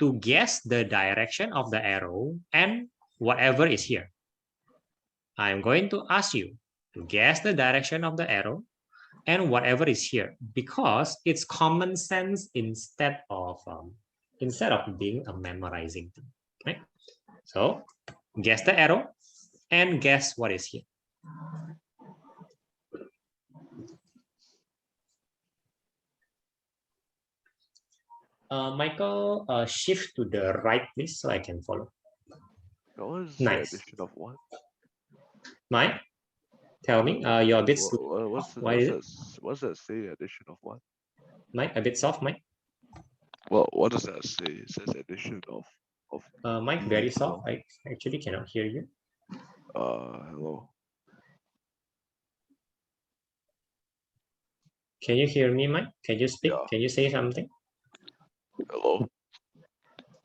to guess the direction of the arrow and whatever is here. I am going to ask you to guess the direction of the arrow and whatever is here, because it's common sense instead of being a memorizing thing. Right? So guess the arrow and guess what is here. Michael, shift to the right, please, so I can follow. What is Nice. the addition of what? Mike, tell me. You're a bit slow. What's that say? Addition of what? Mike, a bit soft, Mike. Well, what does that say? It says addition of. Mike, very soft. I actually cannot hear you. Hello. Can you hear me, Mike? Can you speak? Yeah. Can you say something? Hello.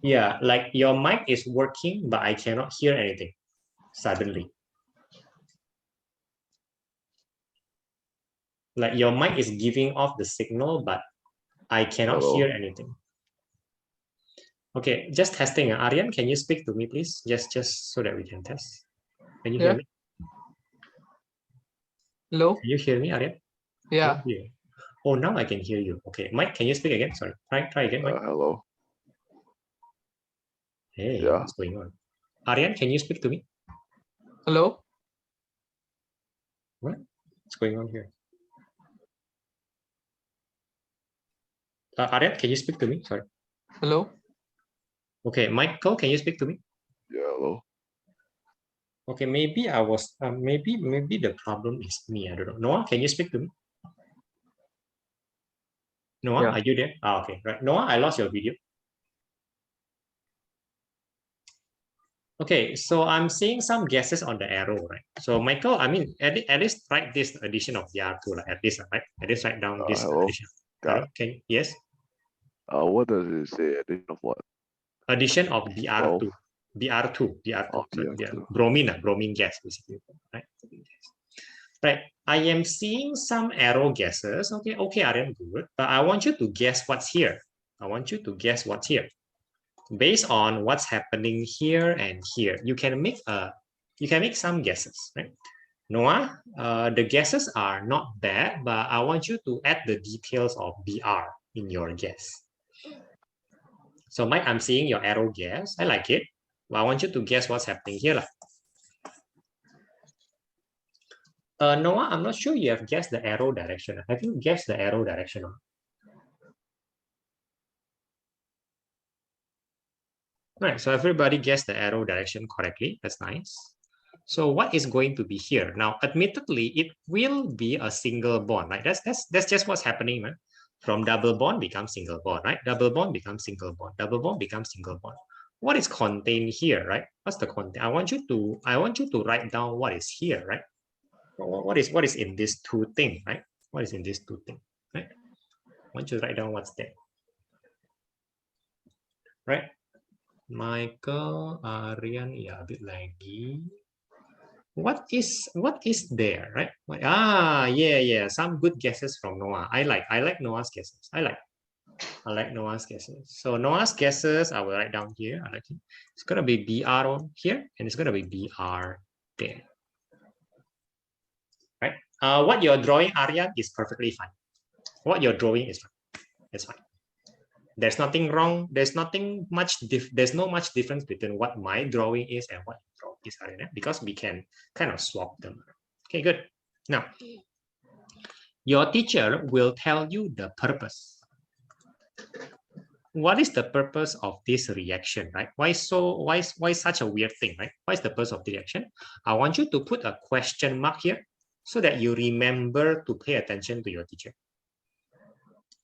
Yeah, like your mic is working, but I cannot hear anything suddenly. Like your mic is giving off the signal, but I cannot hear anything. Okay, just testing. Aryan, can you speak to me, please? Just so that we can test. Can you hear me? Hello? Can you hear me, Aryan? Yeah. Oh, now I can hear you. Okay, Mike, can you speak again? Sorry, try again, Mike. Hello. Hey, Yeah. what's going on? Aryan, can you speak to me? Hello? What's going on here? Aryan, can you speak to me? Sorry. Hello? Okay, Michael, can you speak to me? Yeah. Hello. Okay, maybe I was maybe the problem is me. I don't know. Noah, can you speak to me? Noah, Yeah. are you there? Okay, right. Noah, I lost your video. Okay, so I'm seeing some guesses on the arrow, right? So Michael, I mean, at least write this addition of BR2, like at least, right? At least write down this hello? addition. Got Hello? Okay, yes. What does it say? Addition of what? Addition of BR2. 12? BR2, Oh, sorry, BR2. bromine gas, basically, right? Right, I am seeing some arrow guesses. Okay, Aryan, good. But I want you to guess what's here. I want you to guess what's here. Based on what's happening here and here, you can make some guesses, right? Noah, the guesses are not bad, but I want you to add the details of BR in your guess. So Mike, I'm seeing your arrow guess. I like it. Well, I want you to guess what's happening here. Noah, I'm not sure you have guessed the arrow direction. Have you guessed the arrow direction? All right, so everybody guessed the arrow direction correctly. That's nice. So what is going to be here? Now, admittedly, it will be a single bond, right? That's just what's happening, right? From double bond becomes single bond, right? Double bond becomes single bond. Double bond becomes single bond. What is contained here, right? What's the content? I want you to write down what is here, right? What is in these two things, right? What is in these two things, right? I want you to write down what's there, right? Michael, Aryan, yeah, a bit laggy. What is there, right? Yeah, some good guesses from Noah. I like Noah's guesses. I like Noah's guesses. So Noah's guesses, I will write down here. I like it. It's gonna be BR here, and it's gonna be BR there. Right? What you're drawing, Aryan, is perfectly fine. What you're drawing is fine. It's fine. There's nothing wrong. There's nothing much. There's no much difference between what my drawing is and what your drawing is, Aryan, because we can kind of swap them. Okay, good. Now, your teacher will tell you the purpose. What is the purpose of this reaction, right? Why such a weird thing, right? What is the purpose of the reaction? I want you to put a question mark here so that you remember to pay attention to your teacher.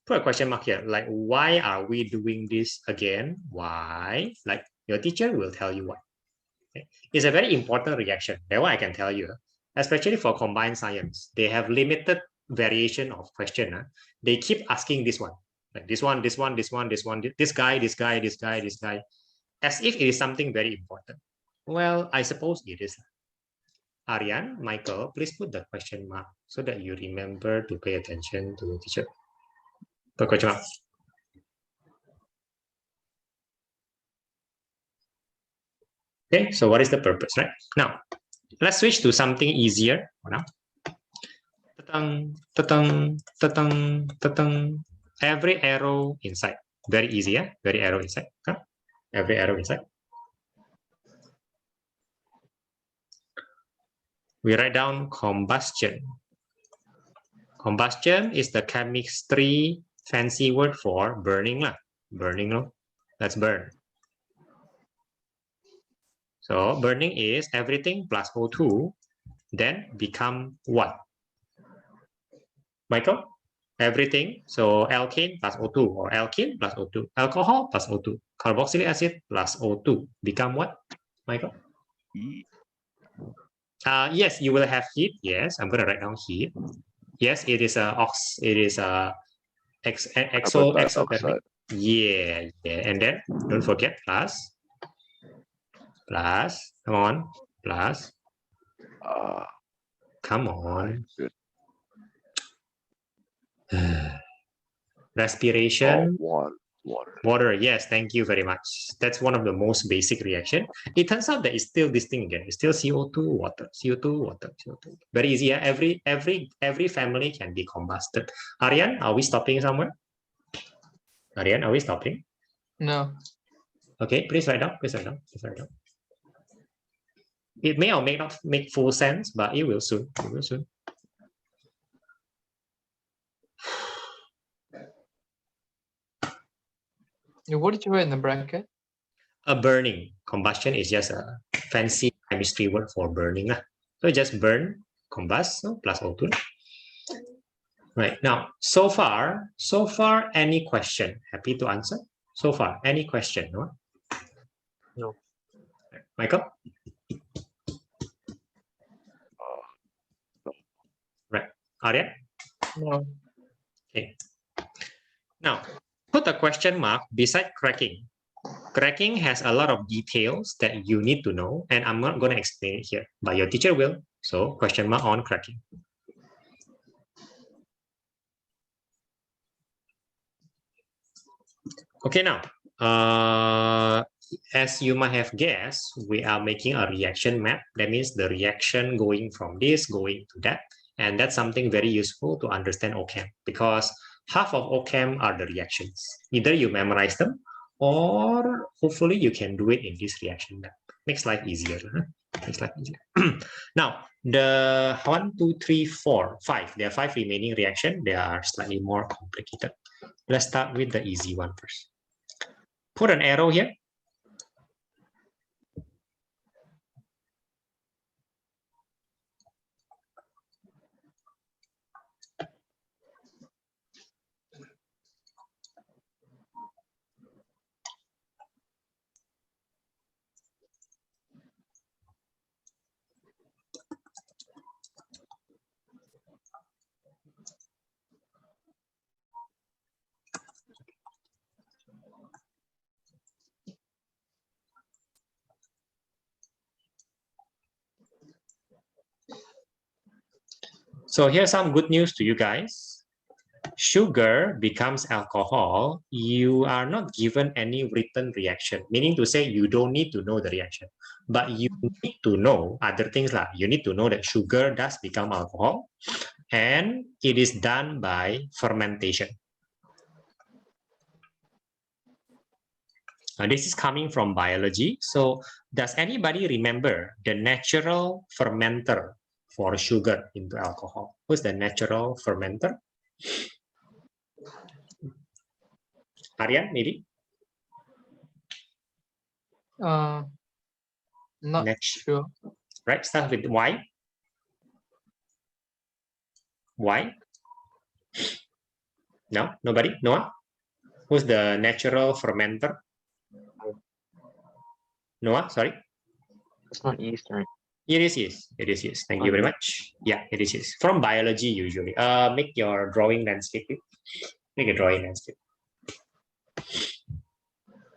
Put a question mark here, like, why are we doing this again? Why? Like, your teacher will tell you why. Okay? It's a very important reaction. That one I can tell you, especially for combined science. They have limited variation of question. They keep asking this one, like this one, this guy, as if it is something very important. Well, I suppose it is. Aryan, Michael, please put the question mark so that you remember to pay attention to the teacher. Put question mark. Okay, so what is the purpose, right? Now, let's switch to something easier. Now, every arrow inside. Very easy, yeah? Very arrow inside. Huh? Every arrow inside. We write down combustion. Combustion is the chemistry fancy word for burning. Burning, no? Let's burn. So burning is everything plus O2, then become what? Michael? Everything. So alkane plus O2 or alkene plus O2. Alcohol plus O2. Carboxylic acid plus O2. Become what, Michael? Heat. Yes, you will have heat. Yes, I'm going to write down heat. Yes, it is exothermic. Yeah. And then don't forget plus. Come on, plus. Come on. Respiration. Oh, Water. Yes, thank you very much. That's one of the most basic reaction. It turns out that it's still this thing again. It's still CO2, water, CO2, water, CO2. Very easy. Yeah? Every family can be combusted. Aryan, are we stopping somewhere? Aryan, are we stopping? No. Okay, please write down. It may or may not make full sense, but it will soon. What did you write in the bracket? A burning. Combustion is just a fancy chemistry word for burning. So just burn, combust, so plus O2. Right, now, so far, any question? Happy to answer? So far, any question? No? No. Michael? No. Right. Aryan? No. Okay. Now, put a question mark beside cracking. Cracking has a lot of details that you need to know, and I'm not going to explain it here, but your teacher will. So, question mark on cracking. Okay, now, as you might have guessed, we are making a reaction map. That means the reaction going from this, going to that. And that's something very useful to understand Ochem, because half of Ochem are the reactions. Either you memorize them, or hopefully you can do it in this reaction map. Makes life easier. Huh? Makes life easier. Now, the 1, 2, 3, 4, 5. There are 5 remaining reactions. They are slightly more complicated. Let's start with the easy one first. Put an arrow here. So here's some good news to you guys. Sugar becomes alcohol. You are not given any written reaction, meaning to say you don't need to know the reaction, but you need to know other things like you need to know that sugar does become alcohol, and it is done by fermentation. This is coming from biology. So does anybody remember the natural fermenter for sugar into alcohol? Who's the natural fermenter? Aryan, maybe? Not sure. Right, start with Y. Y? No, nobody? No one? Who's the natural fermenter? Noah, sorry? It's not yeast, right? It is yeast. It is yeast. Thank you very much. Yeah, it is yeast. From biology, usually. Make your drawing landscape. Make a drawing landscape.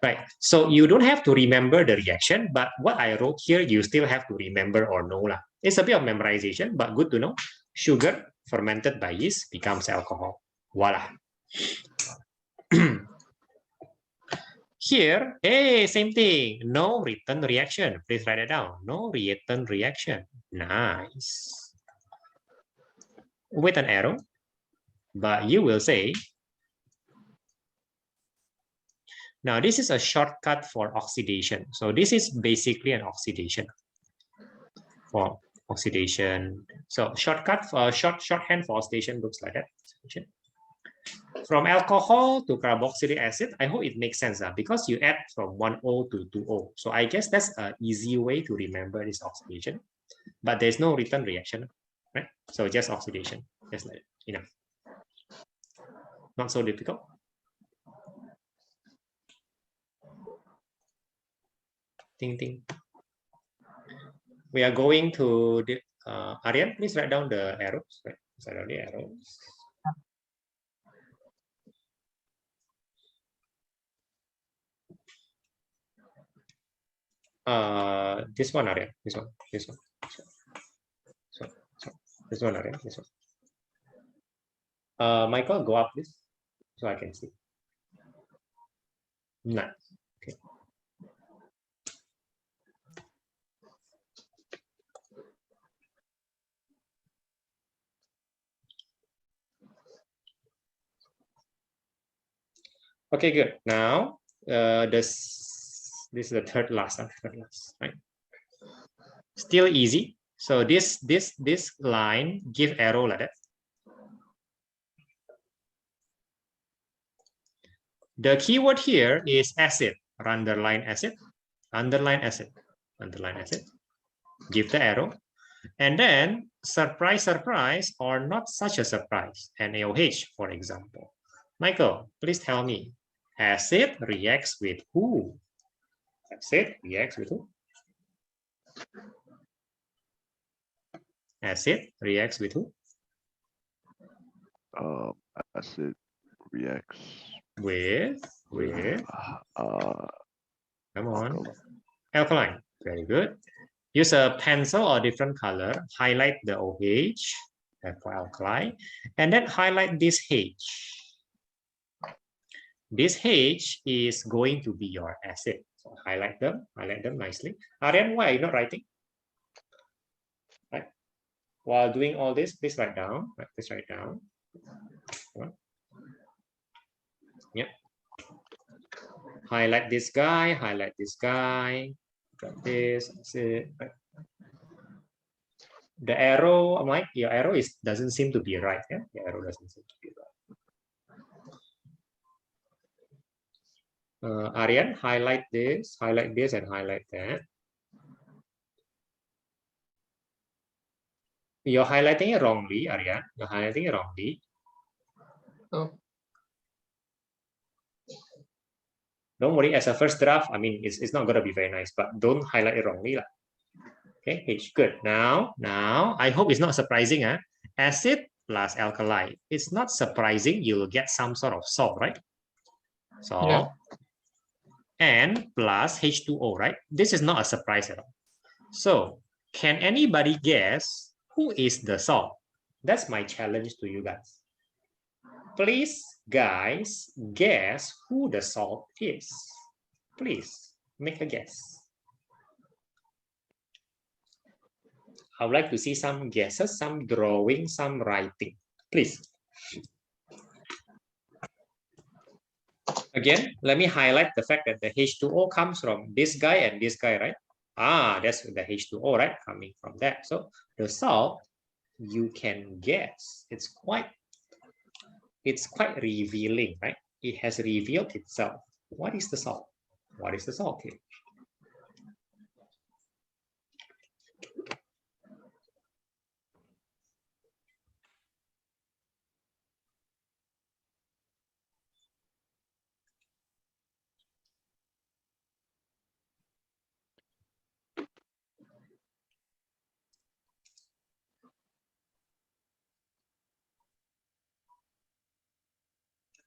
Right. So you don't have to remember the reaction, but what I wrote here, you still have to remember or know. It's a bit of memorization, but good to know. Sugar fermented by yeast becomes alcohol. Voila. Here, hey, same thing. No written reaction. Please write it down. No written reaction. Nice. With an arrow, but you will say, now this is a shortcut for oxidation. So this is basically an oxidation for oxidation. So shortcut for shorthand for oxidation looks like that. From alcohol to carboxylic acid, I hope it makes sense because you add from 1O to 2O. So I guess that's an easy way to remember this oxidation, but there's no written reaction, right? So just oxidation, just like enough. Not so difficult. Ting ting. We are going to the Aryan. Please write down the arrows. Right? Write down the arrows. This one, Aryan. This one. This one. So this one, Aryan. This one. Michael, go up, please, so I can see. Nice. Okay. Okay, good. Now, this is the third last, right? Still easy. So this line, give arrow like that. The keyword here is acid. Underline acid. Underline acid. Underline acid. Give the arrow. And then, surprise, surprise, or not such a surprise. NaOH, for example. Michael, please tell me. Acid reacts with who? Acid reacts with who? Acid reacts with who? Acid reacts With uh come on, alkali. alkaline. Very good. Use a pencil or different color. Highlight the OH for alkali, and then highlight this H. This H is going to be your acid. So highlight them nicely. Aryan, why are you not writing? Right. While doing all this, please write down. Please write down. Yep. Highlight this guy. Highlight this guy. Got this. That's it. Right. The arrow, Mike, your arrow doesn't seem to be right. Yeah, the arrow doesn't seem to be right. Aryan, highlight this, and highlight that. You're highlighting it wrongly, Aryan. You're highlighting it wrongly. Oh. Don't worry, as a first draft, I mean, it's not going to be very nice, but don't highlight it wrongly. Okay, H, good. Now, I hope it's not surprising. Acid plus alkali. It's not surprising you'll get some sort of salt, right? Salt. Yeah. And plus H2O, right? This is not a surprise at all. So, can anybody guess who is the salt? That's my challenge to you guys. Please, guys, guess who the salt is. Please, make a guess. I would like to see some guesses, some drawing, some writing. Please. Again, let me highlight the fact that the H2O comes from this guy and this guy, right? That's the H2O, right? Coming from that. So the salt, you can guess. It's quite revealing, right? It has revealed itself. What is the salt? What is the salt here?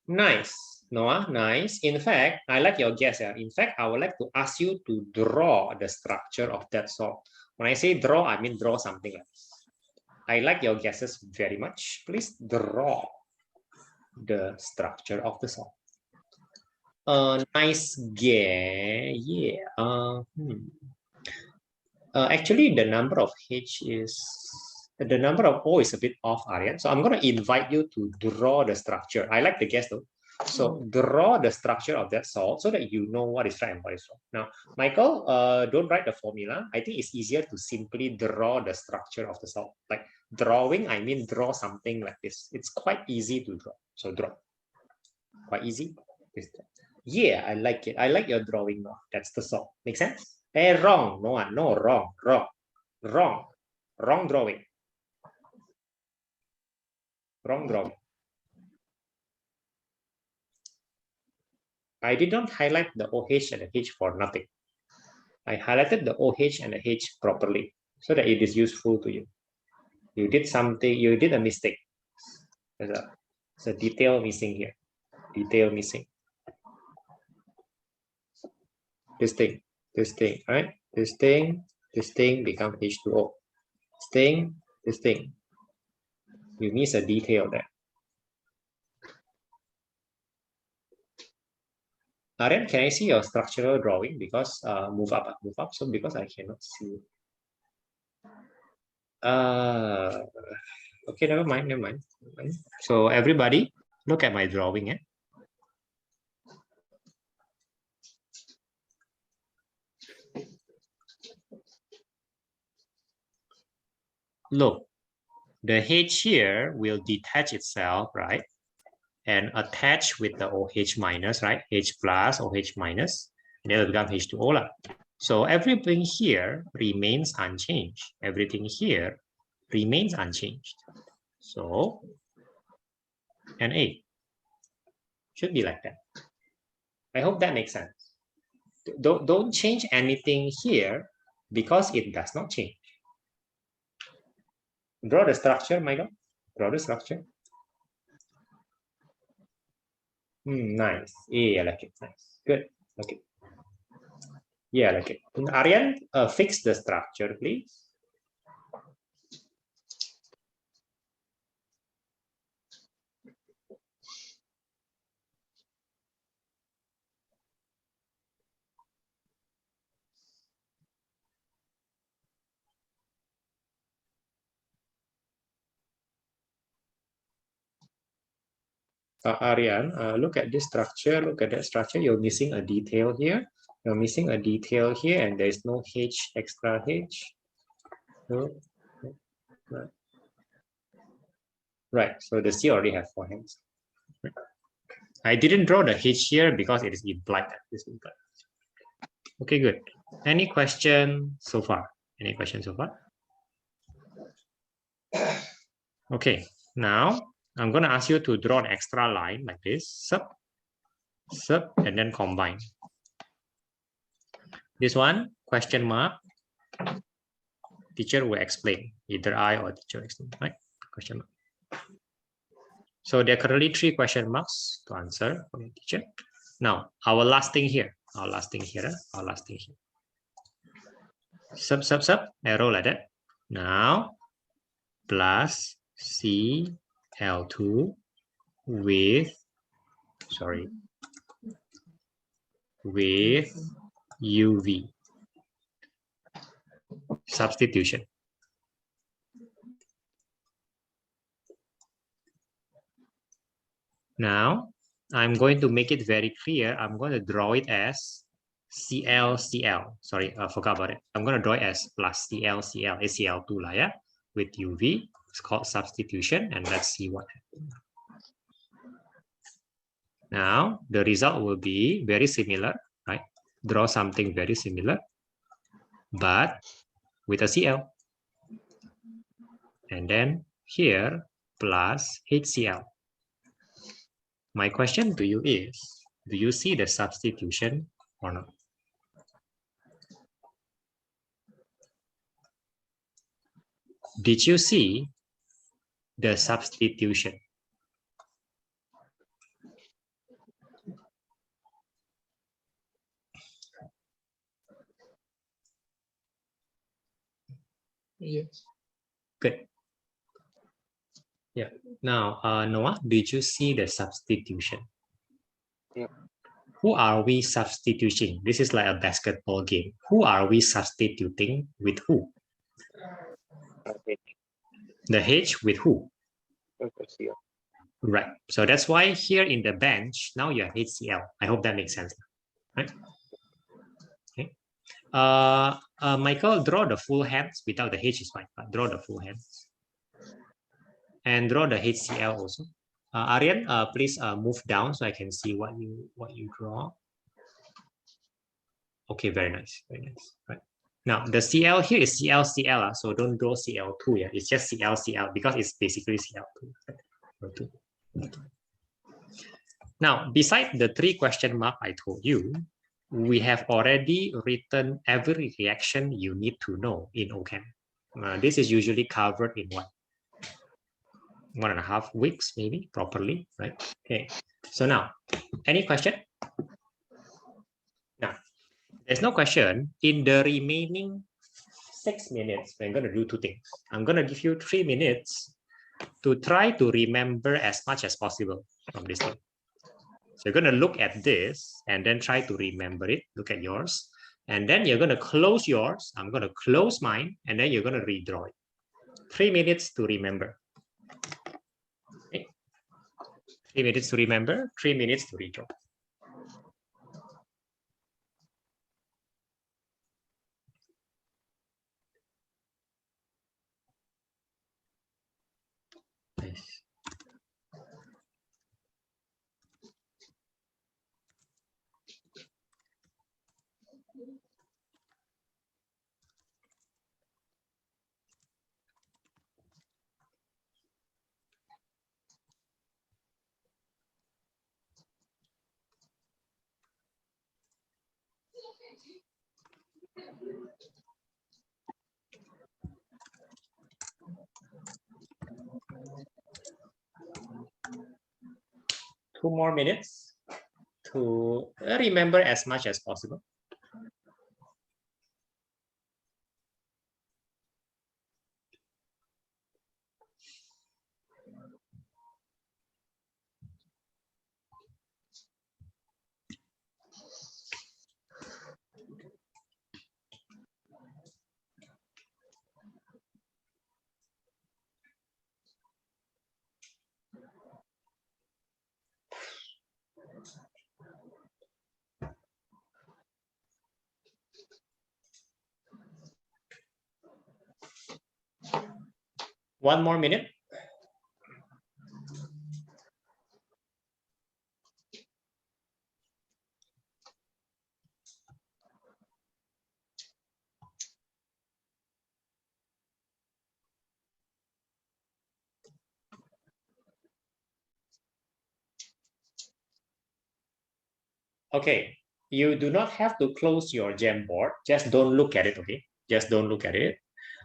Nice, Noah, nice. In fact, I like your guess. In fact, I would like to ask you to draw the structure of that salt. When I say draw, I mean draw something like this. I like your guesses very much. Please draw the structure of the salt. Nice guess. Yeah. Actually, the number of the number of O is a bit off, Aryan. So I'm going to invite you to draw the structure. I like the guess though. So draw the structure of that salt so that you know what is right and what is wrong. Now, Michael, don't write the formula. I think it's easier to simply draw the structure of the salt. Like drawing, I mean draw something like this. It's quite easy to draw. So draw. Quite easy. Yeah, I like it. I like your drawing now. That's the salt. Make sense? Wrong. No, wrong. Wrong drawing. Wrong drawing. I did not highlight the OH and the H for nothing. I highlighted the OH and the H properly so that it is useful to you. You did something, you did a mistake. There's a detail missing here. Detail missing. This thing, right? This thing becomes H2O. This thing. You miss a detail there. Aryan, can I see your structural drawing? Because move up. So because I cannot see. Okay, never mind. So everybody, look at my drawing. Look, the H here will detach itself, right? And attach with the OH minus, right? H plus, OH minus, and it will become H2O. So everything here remains unchanged. Everything here remains unchanged. So, Na should be like that. I hope that makes sense. Don't change anything here. because it does not change. Draw the structure, Michael. Draw the structure. Nice. Yeah, I like it. Nice. Good. Okay. Yeah, I like it. Aryan, fix the structure, please. Aryan, look at this structure, look at that structure. You're missing a detail here. You're missing a detail here, and there's no H, extra H. No. Right. Right, so the C already have 4 hands. I didn't draw the H here because it is implied. Okay, good. Any question so far? Any questions so far? Okay, now I'm going to ask you to draw an extra line like this, sub, and then combine. This one, question mark. Teacher will explain, either I or teacher explain, right? Question mark. So there are currently 3 question marks to answer from the teacher. Now, our last thing here, sub, arrow like that. Now, plus Cl2 with UV. Substitution. Now, I'm going to make it very clear. I'm going to draw it as Cl. Sorry, I forgot about it. I'm going to draw it as plus Cl, Cl2 lah, yeah, with UV. It's called substitution, and let's see what happens. Now, the result will be very similar, right? Draw something very similar, but with a Cl. And then here, plus HCl. My question to you is, do you see the substitution or not? Did you see the substitution? Yes. Good. Yeah. Now, Noah, did you see the substitution? Yeah. Who are we substituting? This is like a basketball game. Who are we substituting with who? The H with who? Right. So that's why here in the bench, now you have HCl. I hope that makes sense. Right? Okay. Michael, draw the full hands without the H is fine, but draw the full hands. And draw the HCl also. Aryan, please move down so I can see what you draw. Okay, very nice, very nice. Right. Now the Cl here is Cl, so don't draw Cl2. Yeah, it's just Cl because it's basically Cl2. Now, beside the 3 question mark I told you, we have already written every reaction you need to know in Ochem. This is usually covered in 1.5 weeks, maybe properly, right? Okay. So now, any question? Now, there's no question. In the remaining 6 minutes, we're going to do 2 things. I'm going to give you 3 minutes to try to remember as much as possible from this thing. So you're going to look at this and then try to remember it. Look at yours. And then you're going to close yours. I'm going to close mine. And then you're going to redraw it. 3 minutes to remember. Okay. 3 minutes to remember. 3 minutes to redraw. Nice. 2 more minutes to remember as much as possible. One more minute. Okay, you do not have to close your Jamboard. Just don't look at it, okay? Just don't look at it.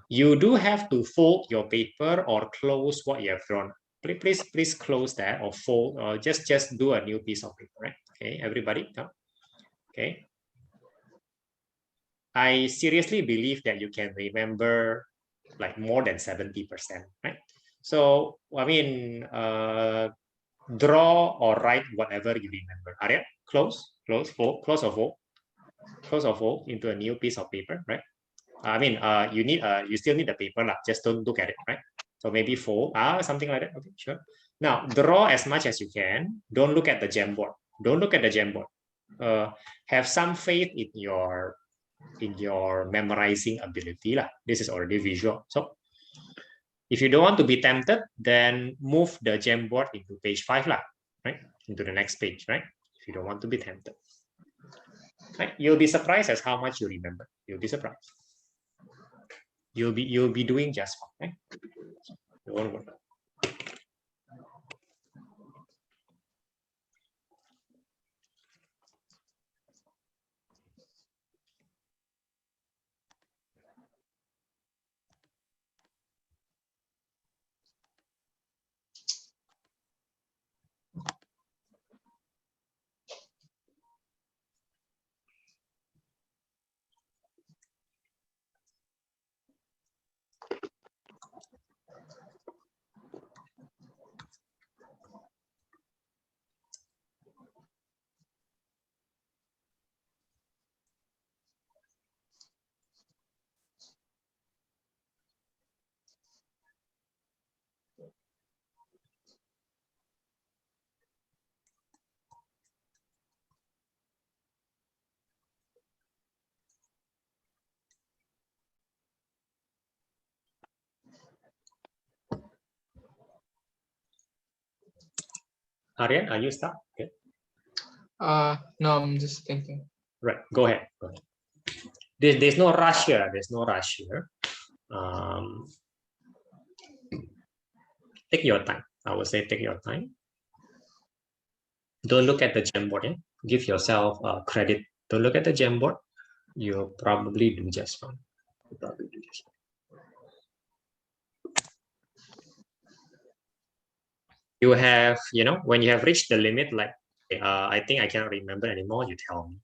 You do have to fold your paper or close what you have drawn. Please close that or fold or just do a new piece of paper, right? Okay, everybody, come. Okay. I seriously believe that you can remember like more than 70%, right? So, I mean, draw or write whatever you remember. Arya, close, fold, close or fold into a new piece of paper, right? I mean, you still need the paper, lah. Just don't look at it, right? So maybe fold, something like that. Okay, sure. Now, draw as much as you can. Don't look at the Jamboard. Don't look at the Jamboard. Have some faith in your memorizing ability, lah. This is already visual. So, if you don't want to be tempted, then move the Jamboard into page 5, lah, right? Into the next page, right? If you don't want to be tempted, right? You'll be surprised as how much you remember. You'll be surprised. You'll be doing just fine, right? Don't worry. Aryan, are you stuck? Okay. No, I'm just thinking. Right. Go ahead. Go ahead. There's no rush here. There's no rush here. Take your time. I would say take your time. Don't look at the Jamboard. Yeah? Give yourself credit. Don't look at the Jamboard. You'll probably do just fine. You'll probably do just fine. You have, when you have reached the limit, like, I think I cannot remember anymore, you tell me.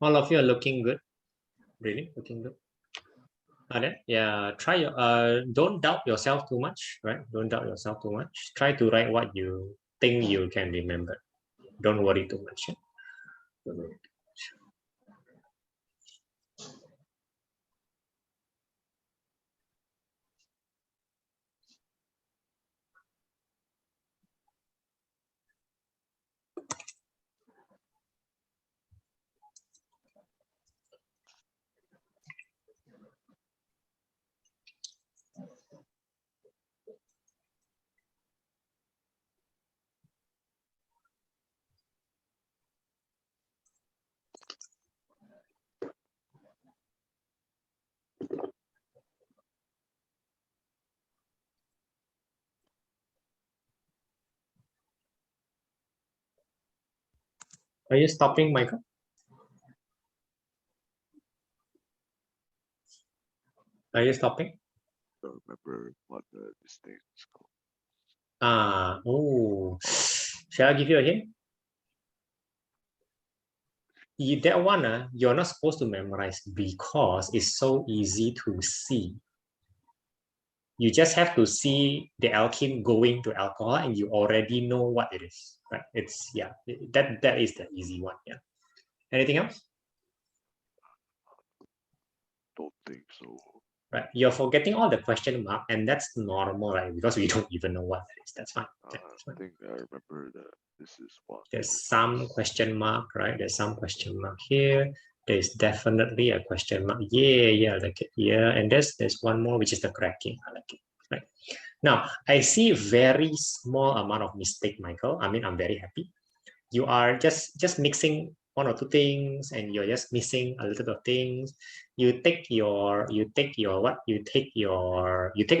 All of you are looking good. Really looking good. Yeah, try don't doubt yourself too much, right? Don't doubt yourself too much. Try to write what you think you can remember. Don't worry too much. Yeah? Don't worry. Are you stopping, Michael? Are you stopping? Don't remember what this thing is called. Shall I give you a hint? That one, you're not supposed to memorize because it's so easy to see. You just have to see the alkene going to alcohol and you already know what it is, right? It's, yeah, that is the easy one, yeah. Anything else? Don't think so. Right, you're forgetting all the question mark and that's normal, right? Because we don't even know what that is, that's fine. Yeah, that's I fine. think I remember that this is one. There's some question mark, right? There's some question mark here. There's definitely a question mark. Yeah, like it. Yeah, and there's one more, which is the cracking. I like it, right? Now, I see very small amount of mistake, Michael. I mean, I'm very happy. You are just mixing one or two things and you're just missing a little bit of things. You take a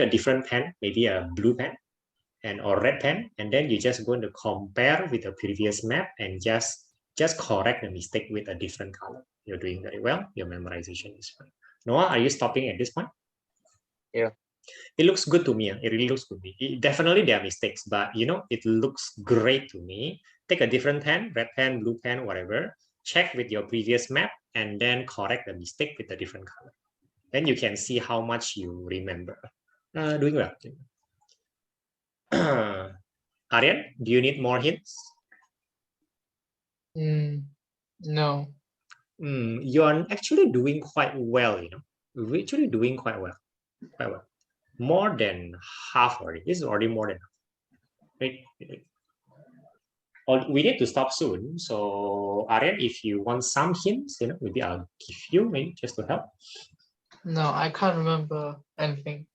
different pen, maybe a blue pen and or red pen, and then you're just going to compare with the previous map and just correct the mistake with a different color. You're doing very well. Your memorization is fine. Noah, are you stopping at this point? Yeah. It looks good to me. It really looks good to me. Definitely there are mistakes, but it looks great to me. Take a different pen, red pen, blue pen, whatever. Check with your previous map and then correct the mistake with a different color. Then you can see how much you remember. Doing well. Aryan, do you need more hints? No. You're actually doing quite well, You're actually doing quite well. More than half already. This is already more than half. Right? We need to stop soon. So Aryan, if you want some hints, maybe I'll give you, maybe just to help. No, I can't remember anything.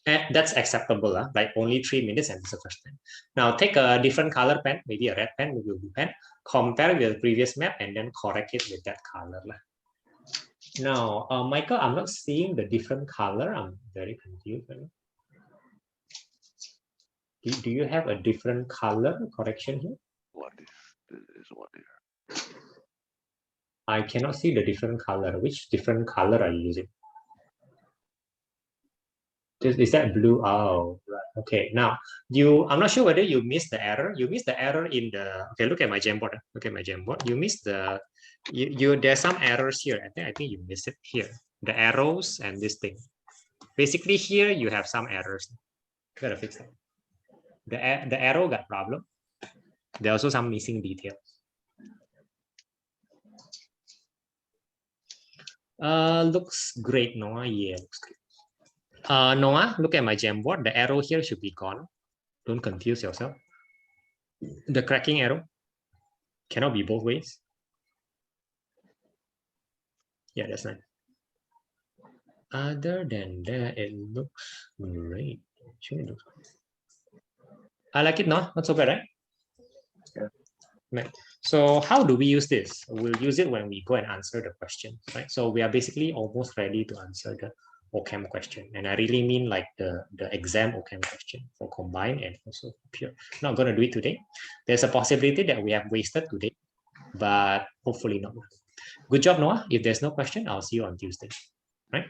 And that's acceptable, like only 3 minutes and it's the first time. Now take a different color pen, maybe a red pen, maybe a blue pen, compare with the previous map and then correct it with that color. Now, Michael, I'm not seeing the different color. I'm very confused. Do you have a different color correction here? What is this one here? I cannot see the different color. Which different color are you using? Is that blue? Oh, right. Okay. Now, I'm not sure whether you missed the error. You missed the error in the, okay, look at my Jamboard. Look at my Jamboard. You missed there's some errors here. I think you missed it here. The arrows and this thing. Basically here you have some errors. Gotta fix that. The arrow got problem. There are also some missing details. Looks great, Noah. Yeah, looks great. Noah, look at my Jamboard. The arrow here should be gone. Don't confuse yourself. The cracking arrow cannot be both ways. Yeah, that's nice. Other than that, it looks great. Actually, looks great. I like it, no? Not so bad, right? Yeah. Right. So how do we use this? We'll use it when we go and answer the question, right? So we are basically almost ready to answer the Ochem question. And I really mean like the exam Ochem question for combined and also pure. Not going to do it today. There's a possibility that we have wasted today, but hopefully not. Good job, Noah. If there's no question, I'll see you on Tuesday, right?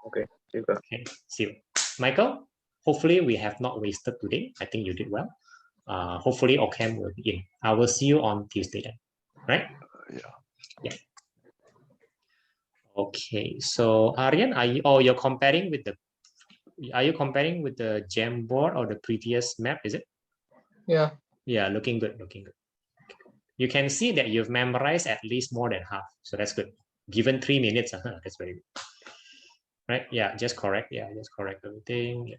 Okay. Super. Okay, see you. Michael, hopefully we have not wasted today. I think you did well. Hopefully Ochem will be in. I will see you on Tuesday then, right? Yeah. Yeah. Okay. Okay, so Aryan, you're comparing with the, are you comparing with the Jamboard or the previous map, is it? Yeah. Yeah, looking good, looking good. You can see that you've memorized at least more than half, so that's good. Given 3 minutes, that's very good. Right? Yeah, just correct. Yeah, just correct everything. Yeah.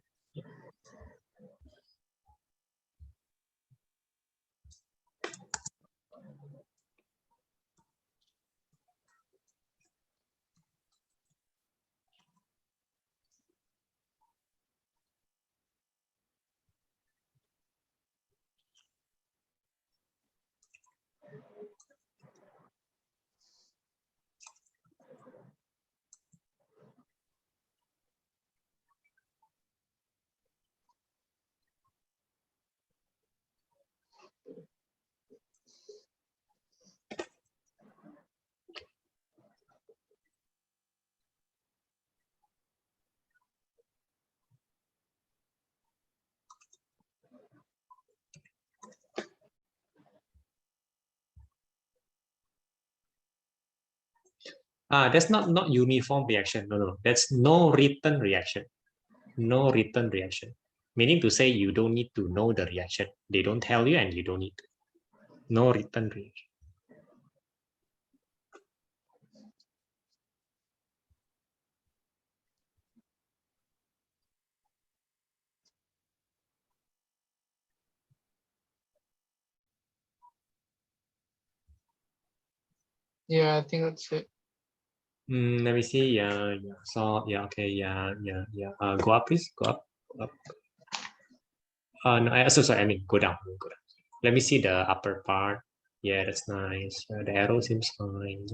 That's not uniform reaction. No. That's no written reaction. No written reaction. Meaning to say you don't need to know the reaction. They don't tell you and you don't need to. No written reaction. Yeah, I think that's it. Let me see. Yeah. So yeah. Okay. Yeah. Go up, please. Go up. No. Sorry. I mean, go down. Go down. Let me see the upper part. Yeah, that's nice. The arrow seems fine.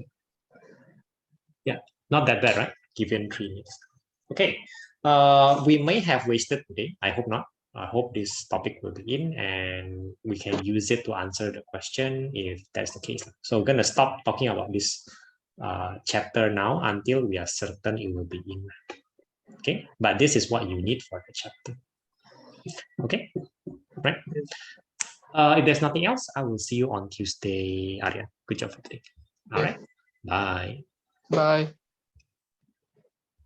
Yeah, not that bad, right? Given 3 minutes. Okay. We may have wasted today. I hope not. I hope this topic will be in and we can use it to answer the question if that's the case. So we're gonna stop talking about this chapter now until we are certain it will be in. Okay, but this is what you need for the chapter. Okay, right? If there's nothing else, I will see you on Tuesday, Arya. Good job for today. All right. Bye. Bye.